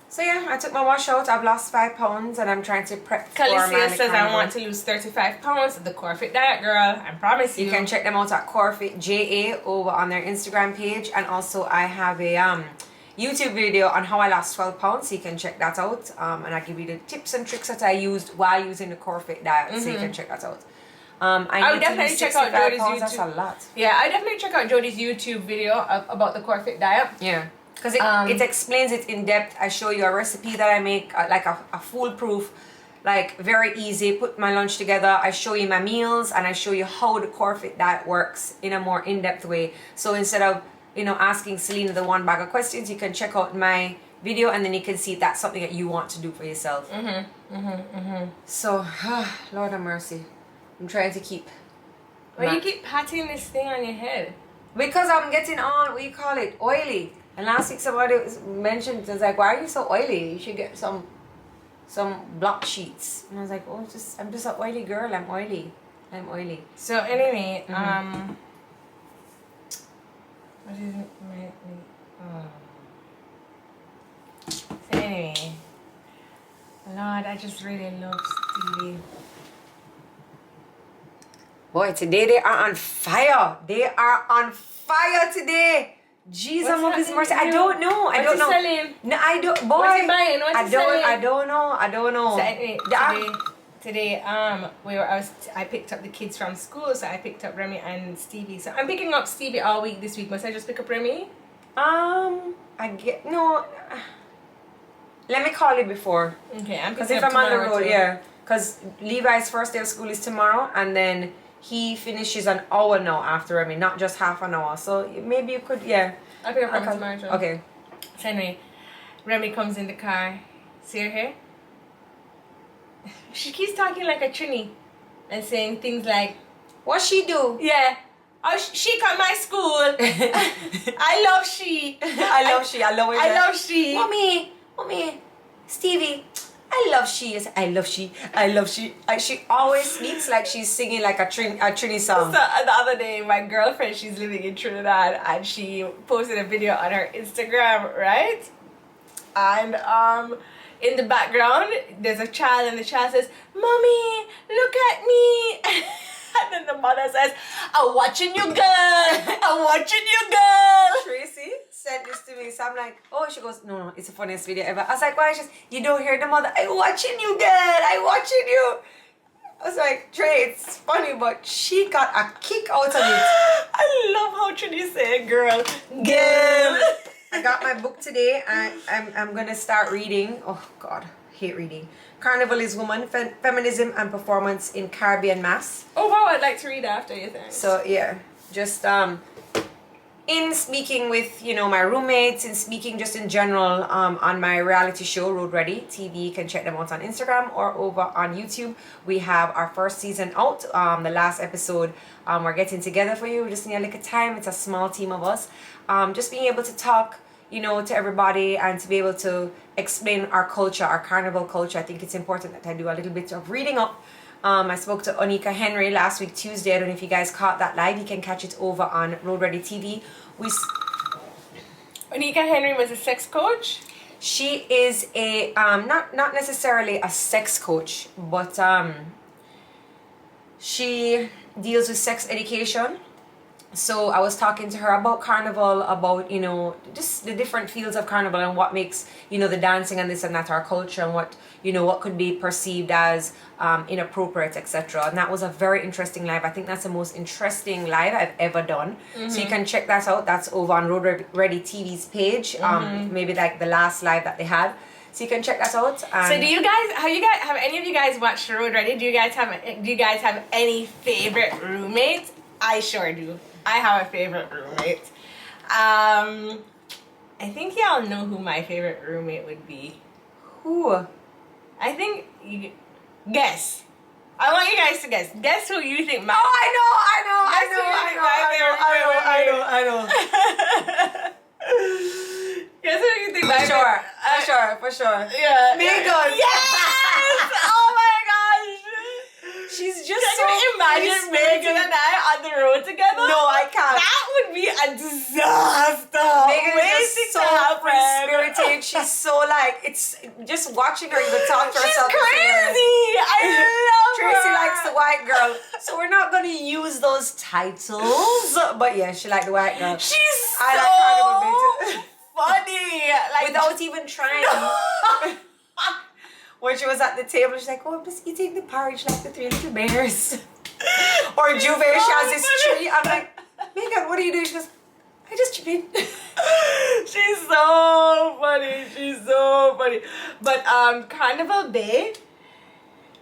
So yeah, I took my washout. I've lost 5 pounds, and I'm trying to prep for Calicia my says I want to lose 35 pounds. The Corfit diet, girl. I promise you. You can check them out at Corfit Ja over on their Instagram page, and also I have a YouTube video on how I lost 12 pounds, so you can check that out. And I give you the tips and tricks that I used while using the Core Fit diet, so you can check that out. I would definitely check out Jodi's YouTube. That's a lot. Yeah, I definitely check out Jodi's YouTube video about the Core Fit diet. Yeah, because it explains it in depth. I show you a recipe that I make, like a foolproof, like very easy. Put my lunch together. I show you my meals, and I show you how the Core Fit diet works in a more in-depth way. So instead of asking Selena the one bag of questions, you can check out my video, and then you can see if that's something that you want to do for yourself. So, Lord have mercy. I'm trying to keep. Why you keep patting this thing on your head? Because I'm getting on, what you call it, oily. And last week somebody mentioned, it was like, why are you so oily? You should get some block sheets. And I was like, oh, I'm just an oily girl. I'm oily. So anyway, what is it? So anyway, Lord, I just really love Stevie. Boy, today they are on fire. They are on fire today. Jesus of His mercy. I don't know. I don't know. Selling? No, I don't. Boy, what's he buying? What's he selling? I don't know. So anyway, today, I picked up the kids from school, so I picked up Remy and Stevie. So I'm picking up Stevie all week this week. Must I just pick up Remy? Let me call you before. Okay, I'm because if I'm on the road, yeah. Because Levi's first day of school is tomorrow, and then he finishes an hour now after Remy, not just half an hour. So maybe you could, yeah. I'll pick up Remy tomorrow too. Okay. So anyway, Remy comes in the car. See her here? She keeps talking like a Trini and saying things like, what she do? Yeah. Oh, she come my school. I love she. I love she. I love she. Mommy, Stevie, I love she. I love she. She always speaks like she's singing like a Trini song. So the other day, my girlfriend, she's living in Trinidad, and she posted a video on her Instagram, right? And in the background, there's a child, and the child says, "Mommy, look at me." And then the mother says, "I'm watching you, girl. I'm watching you, girl." Tracy said this to me, so I'm like, oh, she goes, no, it's the funniest video ever. I was like, why? She says, you don't hear the mother, I'm watching you, girl. I'm watching you. I was like, Trey, it's funny, but she got a kick out of it. I love how Trini say, girl. I got my book today. I'm gonna start reading. Oh God, hate reading. Carnival is Woman, Feminism and Performance in Caribbean Mass. Oh wow, I'd like to read after you think. So yeah, just in speaking with my roommates, and speaking just in general on my reality show Road Ready TV. You can check them out on Instagram or over on YouTube. We have our first season out. The last episode, we're getting together for you. We just need a little time. It's a small team of us. Just being able to talk to everybody, and to be able to explain our culture, our carnival culture. I think it's important that I do a little bit of reading up. I spoke to Onika Henry last week Tuesday. I don't know if you guys caught that live. You can catch it over on Road Ready TV. Onika Henry was a sex coach. She is a not necessarily a sex coach, but she deals with sex education. So I was talking to her about Carnival, about just the different fields of Carnival, and what makes the dancing and this and that our culture, and what what could be perceived as inappropriate, etc. And that was a very interesting live. I think that's the most interesting live I've ever done. So you can check that out. That's over on Road Ready TV's page. Maybe like the last live that they had. So you can check that out. So do you guys have any of you guys watched Road Ready? Do you guys have any favorite roommates? I sure do. I have a favorite roommate. I think y'all know who my favorite roommate would be. Who? I think guess. I want you guys to guess. Guess who you think my. Oh, I know. Guess who you think my. For sure. Yeah. Megan. Yes! Oh my gosh. She's just Can you imagine Megan and I on the road together? No, I can't. That would be a disaster. Megan is just so free-spirited. She's so it's just watching her even talk to herself. She's crazy. I love Tracy her. likes the white girl. So we're not going to use those titles. But yeah, she likes the white girl. She's I like Carnival. funny. Like without even trying. When she was at the table, she's like, "Oh, I'm just eating the porridge like the three little bears." Or Juve, she has this tree. I'm like, "Megan, what are you doing?" She goes, "I just chipping." She's so funny. She's so funny. But Carnival Bay,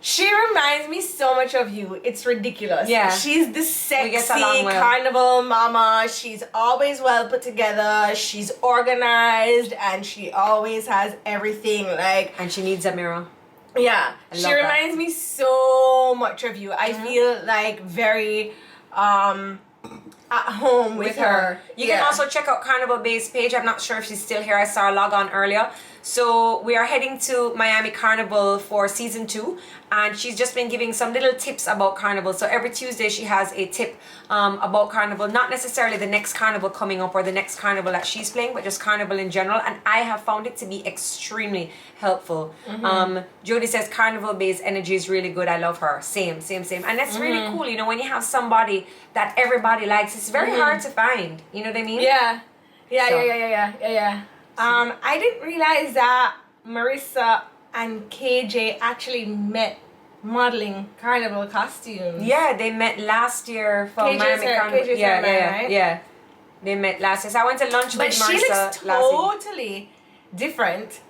she reminds me so much of you. It's ridiculous. Yeah. She's the We get sexy along well. carnival mama. She's always well put together. She's organized and she always has everything like. And she needs a mirror. Yeah. I She love that. reminds me so much of you. I feel like very at home with her. You can also check out Carnival Bay's page. I'm not sure if she's still here. I saw her log on earlier. So we are heading to Miami Carnival for season 2, and she's just been giving some little tips about Carnival. So every Tuesday she has a tip about Carnival, not necessarily the next Carnival coming up or the next Carnival that she's playing, but just Carnival in general. And I have found it to be extremely helpful. Jodi says Carnival Bay's energy is really good. I love her. Same. And that's really cool. You know, when you have somebody that everybody likes, it's very hard to find. You know what I mean? Yeah. So- Yeah. I didn't realize that Marissa and KJ actually met modeling carnival costumes. Yeah, they met last year for KJ's Miami her- Carnival. KJ's Yeah, her man, right? yeah. They met last year. So I went to lunch But with she Marissa looks last week. totally different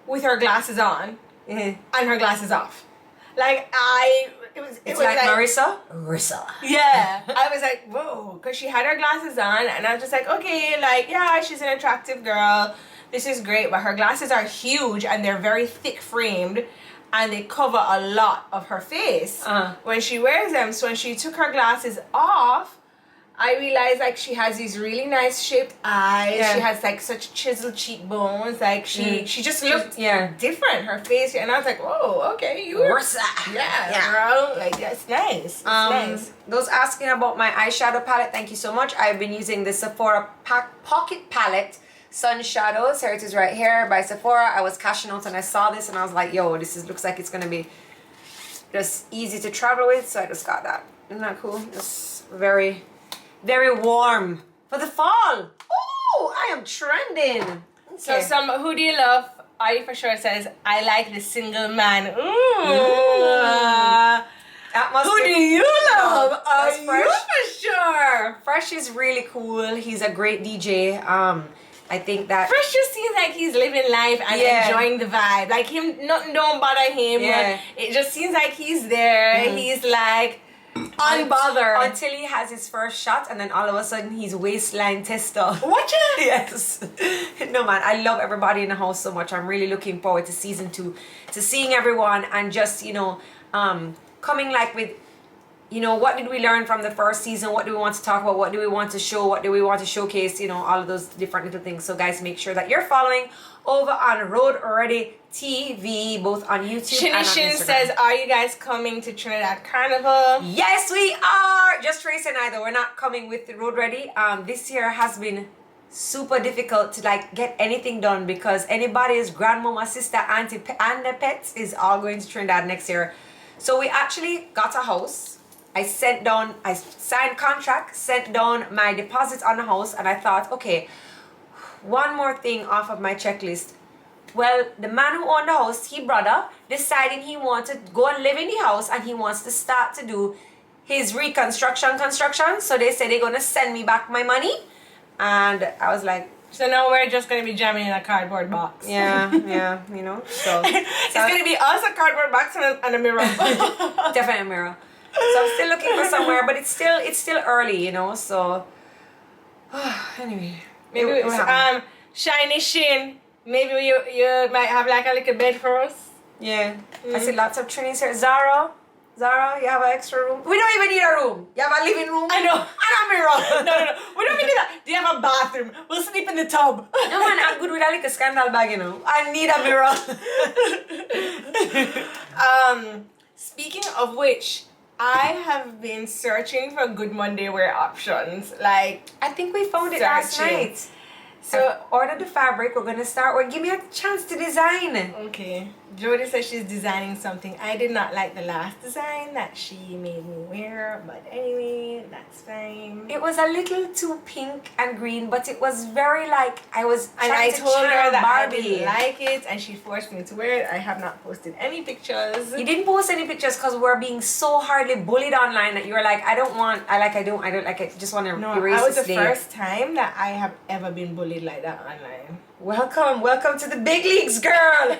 with her glasses on Mhm. and her glasses off. Like it It's was like Marissa. Yeah, I was like, whoa, because she had her glasses on, and I was just like, okay, like, yeah, she's an attractive girl. This is great, but her glasses are huge and they're very thick framed, and they cover a lot of her face when she wears them. So when she took her glasses off, I realized like she has these really nice shaped eyes. Yeah. She has like such chiseled cheekbones. Like she just looked yeah. different. Her face, and I was like, whoa, okay, you. Marissa. Yeah, girl. Like that's nice. It's nice. Those asking about my eyeshadow palette, thank you so much. I've been using the Sephora Pocket Palette Sun Shadows. Here it is right here by Sephora. I was cashing out and I saw this and I was like, yo, looks like it's gonna be just easy to travel with, so I just got that. Isn't that cool? Just very, very warm for the fall. Oh, I am trending. So Okay. who do you love? I for sure says I like the single man. Ooh. That must Who be- do you love? That's You Fresh. for sure. Fresh is really cool. He's a great DJ. I think that Fresh just seems like he's living life and Yeah. enjoying the vibe. Like him, nothing don't bother him. Yeah. It just seems like he's there. He's like unbothered. until he has his first shot, and then all of a sudden he's waistline tester. Watch it. Yes. No man, I love everybody in the house so much. I'm really looking forward to season 2, to seeing everyone and just, coming like with, what did we learn from the first season? What do we want to talk about? What do we want to show? What do we want to showcase? All of those different little things. So guys, make sure that you're following over on Road Already TV, both on YouTube and on Shinishin Instagram. says, are you guys coming to Trinidad Carnival? Yes, we are. Just Trace and I, though, we're not coming with the Road Ready. This year has been super difficult to get anything done because anybody's grandmama, sister, auntie, and the pets is all going to Trinidad next year. So we actually got a house. I signed contract, sent down my deposits on the house, and I thought, okay, one more thing off of my checklist. Well, the man who owned the house, his brother, decided he wanted to go and live in the house and he wants to start to do his construction. So they said they're going to send me back my money. And I was like, So now we're just going to be jamming in a cardboard box. yeah, so. It's going to be us, a cardboard box, and a mirror. Definitely a mirror. So I'm still looking for somewhere, but it's still early, so. Anyway. Maybe it will happen. Shiny Shin. Maybe you might have like a little bed for us. Yeah. I see lots of Trinis here. Zara, you have an extra room? We don't even need a room. You have a living room? I know. And a mirror. No. We don't need that. Do you have a bathroom? We'll sleep in the tub. No man, I'm good with a little scandal bag, I need a mirror. Speaking of which, I have been searching for good Monday wear options. Like, I think we found it last Searching. night. So order the fabric. We're gonna start. Or give me a chance to design. Okay. Jodi says she's designing something. I did not like the last design that she made me wear, but anyway, that's fine. It was a little too pink and green, but it was very like I was. And I told her that Barbie. I didn't like it, and she forced me to wear it. I have not posted any pictures. You didn't post any pictures because we're being so hardly bullied online that you were like, I don't like it. Just want to erase that was this the day. first time that I have ever been bullied like that online. Welcome to the big leagues, girl.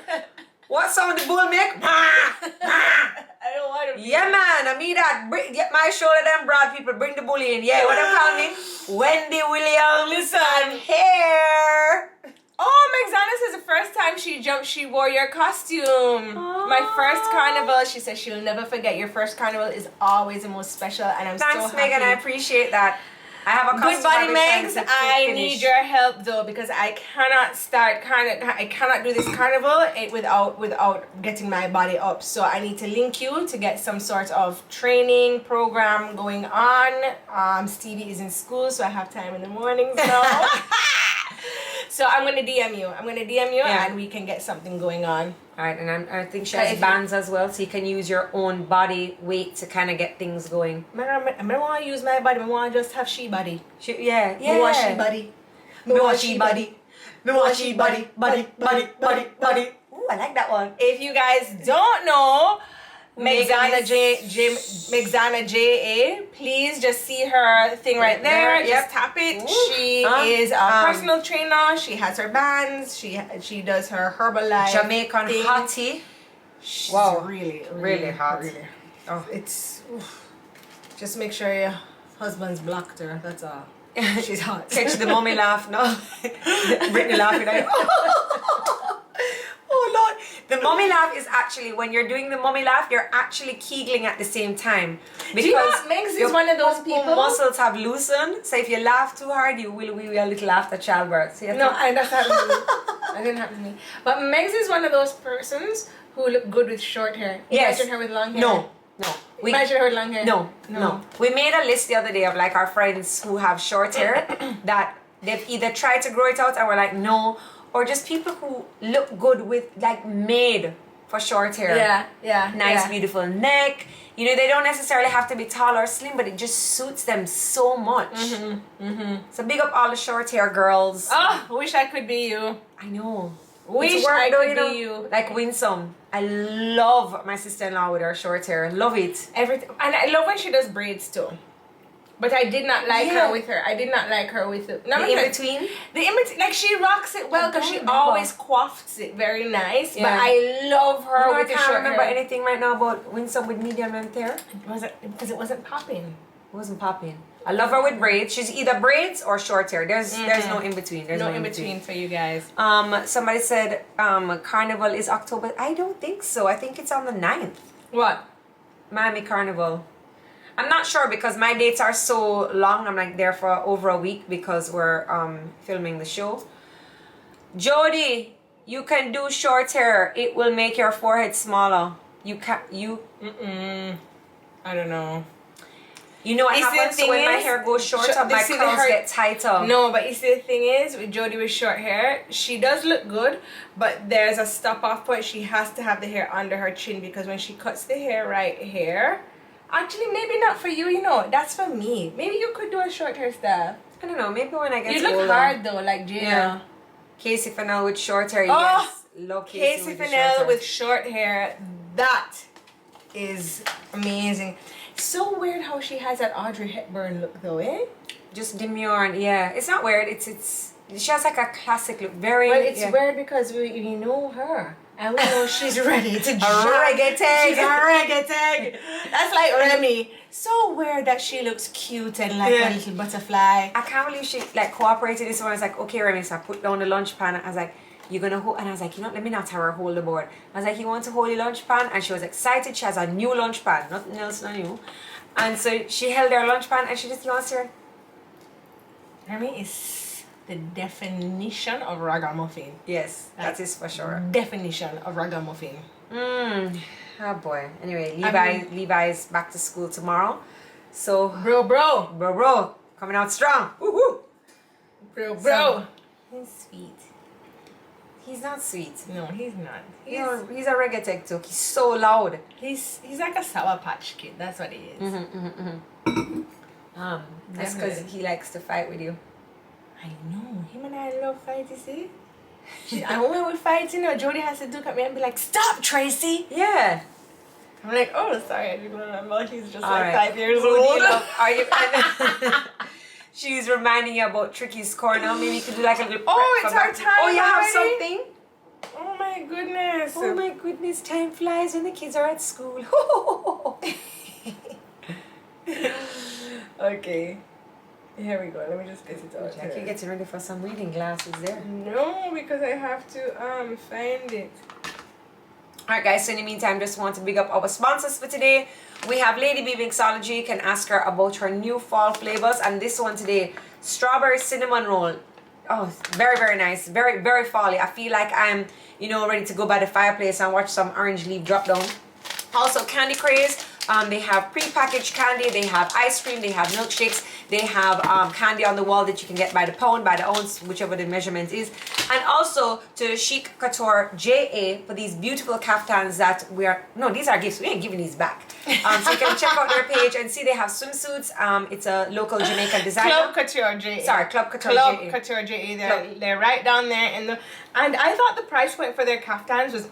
What sound the bull make? I don't want to. Yeah, man. I mean that. Get my shoulder, them broad people. Bring the bully in. Yeah, what I'm calling Wendy Williams. I'm here. Oh, Mexana says the first time she jumped, she wore your costume. My first carnival. She says she'll never forget. Your first carnival is always the most special, and I'm so happy. Thanks, Megan. I appreciate that. I have a Good body, Megs. I need your help though, because I cannot do this carnival without getting my body up. So I need to link you to get some sort of training program going on. Stevie is in school, so I have time in the mornings now. So I'm gonna DM you. And we can get something going on. Alright, and I think she has bands as well, so you can use your own body weight to kind of get things going. I don't want to use my body. I want to just have she body. Yeah. I want she body. I want she body. I want she body. Body. Ooh, I like that one. If you guys don't know Mexana JA, please just see her thing right there. Yep. Just tap it. Ooh. She is a personal trainer. She has her bands. She does her Herbalife Jamaican thing. hottie. She's Wow. really hot. Really. Oh. It's just make sure your husband's blocked her. That's all. She's hot. Catch the mommy laugh now. Britney laughing like, oh Lord. The mommy laugh is actually when you're doing the mommy laugh, you're actually keegling at the same time. Because do you know Megs is one of those people? Muscles have loosened. So if you laugh too hard, you will wee a little after childbirth. So No, that happened to me. That didn't happen to me. But Megs is one of those persons who look good with short hair. Yes. Imagine her with long hair. No. Imagine her with long hair. No. We made a list the other day of like our friends who have short hair that they've either tried to grow it out and we're like no, or just people who look good with like made for short hair. Yeah. Nice, beautiful neck. You know, they don't necessarily have to be tall or slim, but it just suits them so much. So big up all the short hair girls. Oh, wish I could be you. I know. Wish I could be you. Like Winsome. I love my sister-in-law with her short hair. Love it. Everything. And I love when she does braids too. But I did not like her with her. I did not like her with it. The in-between? The in-between. Like she rocks it well because she always coiffs it very nice. Yeah. But I love her with the short hair. I can't remember anything right now about Winsome with medium length hair. It wasn't because it wasn't popping. It wasn't popping. I love her with braids. She's either braids or short hair. There's no in between. There's no in between for you guys. Somebody said Carnival is October. I don't think so. I think it's on the 9th. What? Miami Carnival. I'm not sure because my dates are so long. I'm like there for over a week because we're filming the show. Jodi, you can do short hair. It will make your forehead smaller. I don't know. You know what happens when my hair goes shorter, my curls get tighter. No, but you see the thing is, with Jodi with short hair, she does look good, but there's a stop-off point. She has to have the hair under her chin because when she cuts the hair right here, actually maybe not for you, you know, that's for me. Maybe you could do a short hair style. I don't know, maybe when I get older. You look hard though, like Jada. Yeah. Casey Fennell with short hair, yes. Love Casey Fennell with short hair, that is amazing. So weird how she has that Audrey Hepburn look though, eh? Just demure and yeah. It's not weird, it's she has like a classic look. Very Well, it's weird because we know her. And we know she's ready to a reggae tag. She's a reggae tag. That's like Remy. So weird that she looks cute and like a little butterfly. I can't believe she like cooperated this one. I was like, okay Remy, so I put down the lunch pan. I was like, you're gonna hold, and I was like, you know, let me not have her hold the board. I was like, you want to hold the lunch pan? And she was excited. She has a new lunch pan, nothing else, not new. And so she held her lunch pan and she just wants her. Remy is the definition of ragamuffin. Yes, that is for sure. Definition of ragamuffin. Oh boy. Anyway, Levi's back to school tomorrow. So bro, coming out strong. Woo-hoo. Bro. He's sweet. He's not sweet. No, he's not. He's a reggae tech too. He's so loud. He's like a Sour Patch Kid. That's what he is. That's because he likes to fight with you. I know. Him and I love fight, you see? And when we fight, you know, Jodi has to look at me and be like, "Stop, Tracy!" Yeah. I'm like, "Oh, sorry, I didn't remember. He's just All like right. 5 years Who do old." you love? Are you? She's reminding you about Tricky's corner. Maybe you could do like a little. Oh, prep it's for our back- time Oh, you have already? something? Oh my goodness. Oh my goodness, time flies when the kids are at school. Okay. Here we go. Let me just get it out. Jackie getting ready for some reading glasses there. No, because I have to find it. Alright guys, so in the meantime, just want to big up our sponsors for today. We have Lady B Mixology. You can ask her about her new fall flavors. And this one today, strawberry cinnamon roll. Oh, very, very nice. Very, very folly. I feel like I'm, you know, ready to go by the fireplace and watch some orange leaf drop down. Also, Candy Craze. They have pre-packaged candy. They have ice cream. They have milkshakes. They have candy on the wall that you can get by the pound, by the ounce, whichever the measurement is. And also to Chic Couture Ja for these beautiful kaftans that we are... No, these are gifts. We ain't giving these back. So you can check out their page and see they have swimsuits. It's a local Jamaican designer. Club Couture Ja. Sorry, Club Couture Club Ja. Couture Ja. They're right down there in the... And I thought the price point for their kaftans was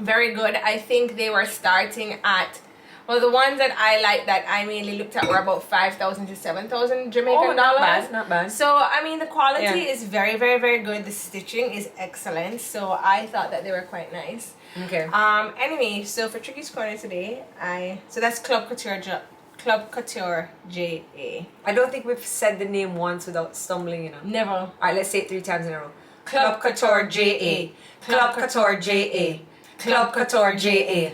very good. I think they were starting at... Well, the ones that I like that I mainly looked at were about 5,000 to 7,000 Jamaican dollars. Not bad, not bad. So, I mean, the quality Yeah. is very, very, very good. The stitching is excellent. So, I thought that they were quite nice. Okay. Anyway, so for Tricky's Corner today, so that's Club Couture Ja. I don't think we've said the name once without stumbling, you know. Never. Alright, let's say it 3 times in a row. Club Couture Ja. Club Couture Ja. Club Couture Ja.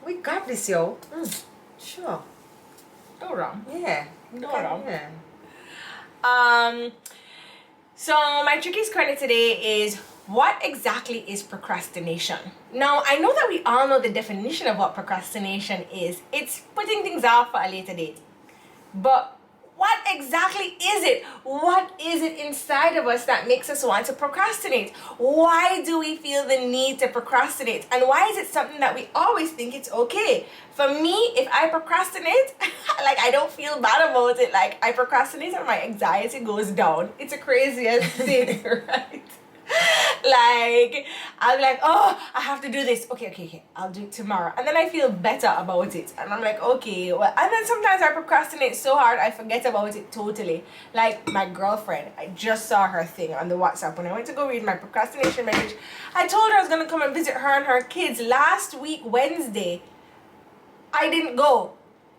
We got this, yo. Sure. No wrong. Yeah. No wrong. Yeah. So my Tricky's Corner today is, what exactly is procrastination? Now, I know that we all know the definition of what procrastination is. It's putting things off for a later date. But what exactly is it? What is it inside of us that makes us want to procrastinate? Why do we feel the need to procrastinate? And why is it something that we always think it's okay? For me, if I procrastinate, like, I don't feel bad about it. Like, I procrastinate and my anxiety goes down. It's a craziest thing, right? Like, I'll be like, oh, I have to do this. Okay, I'll do it tomorrow. And then I feel better about it. And I'm like, okay. Well, and then sometimes I procrastinate so hard, I forget about it totally. Like, my girlfriend, I just saw her thing on the WhatsApp. When I went to go read my procrastination message, I told her I was going to come and visit her and her kids last week, Wednesday. I didn't go.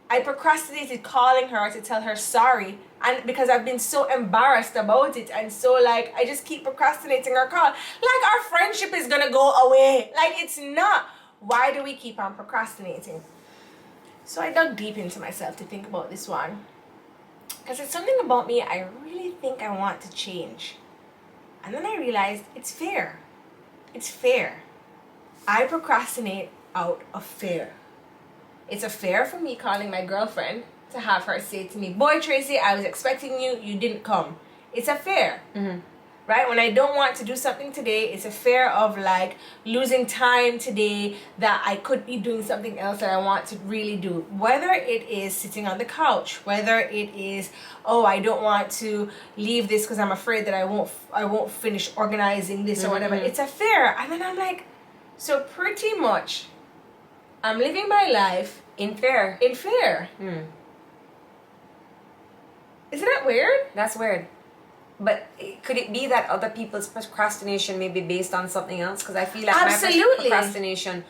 I procrastinated calling her to tell her sorry, and because I've been so embarrassed about it, and so, like, I just keep procrastinating her call. Like, our friendship is gonna go away. Like, it's not. Why do we keep on procrastinating? So I dug deep into myself to think about this one, because it's something about me I really think I want to change. And then I realized it's fair. It's fair. I procrastinate out of fear. It's a fear for me calling my girlfriend to have her say to me, boy, Tracy, I was expecting you, you didn't come. It's a fear, right? When I don't want to do something today, it's a fear of, like, losing time today that I could be doing something else that I want to really do. Whether it is sitting on the couch, whether it is, oh, I don't want to leave this because I'm afraid that I won't finish organizing this or whatever. It's a fear. And then I'm like, so pretty much I'm living my life In fear. in fear. Isn't that weird? That's weird. But could it be that other people's procrastination may be based on something else? Because I feel like Absolutely. my procrastination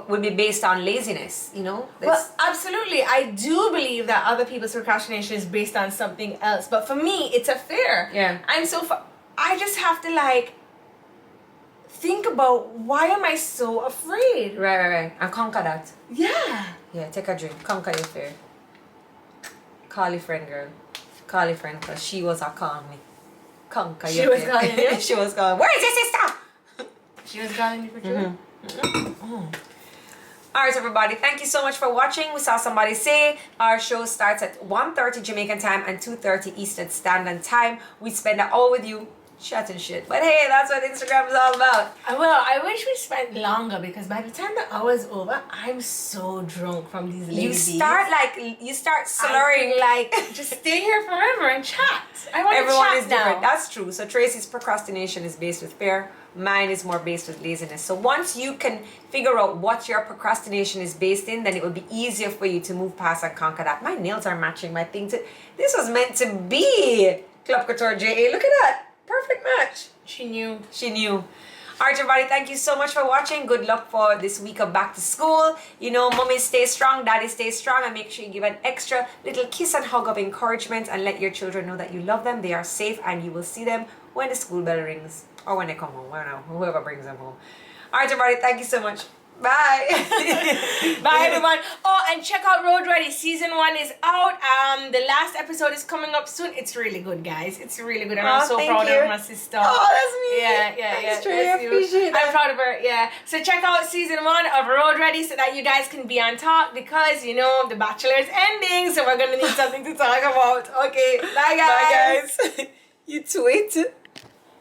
would be based on laziness, you know? Well, absolutely. I do believe that other people's procrastination is based on something else. But for me, it's a fear. Yeah. And so I just have to, like, think about, why am I so afraid? Right. And conquer that. Yeah. Yeah, take a drink. Conquer your fear. Call your friend, girl. Call your friend, because she was calling me. Conquer She your was fear. calling you? She was calling. Where is your sister? She was calling you for true. Alright, everybody, thank you so much for watching. We saw somebody say our show starts at 1:30 Jamaican time and 2:30 Eastern Standard Time. We spend an hour with you chatting shit. But hey, that's what Instagram is all about. Well, I wish we spent longer because by the time the hour's over, I'm so drunk from these ladies. You start slurring. Like, just stay here forever and chat. I want Everyone to chat is different. now. That's true. So Tracy's procrastination is based with fear. Mine is more based with laziness. So once you can figure out what your procrastination is based in, then it will be easier for you to move past and conquer that. My nails are matching my thing. This was meant to be Club Couture Ja. Look at that. Perfect match. She knew. She knew. All right, everybody, thank you so much for watching. Good luck for this week of back to school. You know, mommy stay strong, daddy stay strong, and make sure you give an extra little kiss and hug of encouragement and let your children know that you love them, they are safe, and you will see them when the school bell rings or when they come home. I don't know, whoever brings them home. All right, everybody, thank you so much. Bye. Bye, everyone. Oh, and check out Road Ready. Season 1 is out. The last episode is coming up soon. It's really good, guys. It's really good. And I'm so proud of my sister. Oh, that's me. Yeah. Thanks, Trey. I appreciate I'm proud of her, yeah. So check out season 1 of Road Ready so that you guys can be on top because, you know, The Bachelor is ending. So we're going to need something to talk about. Okay. Bye, guys. Bye, guys. You tweet.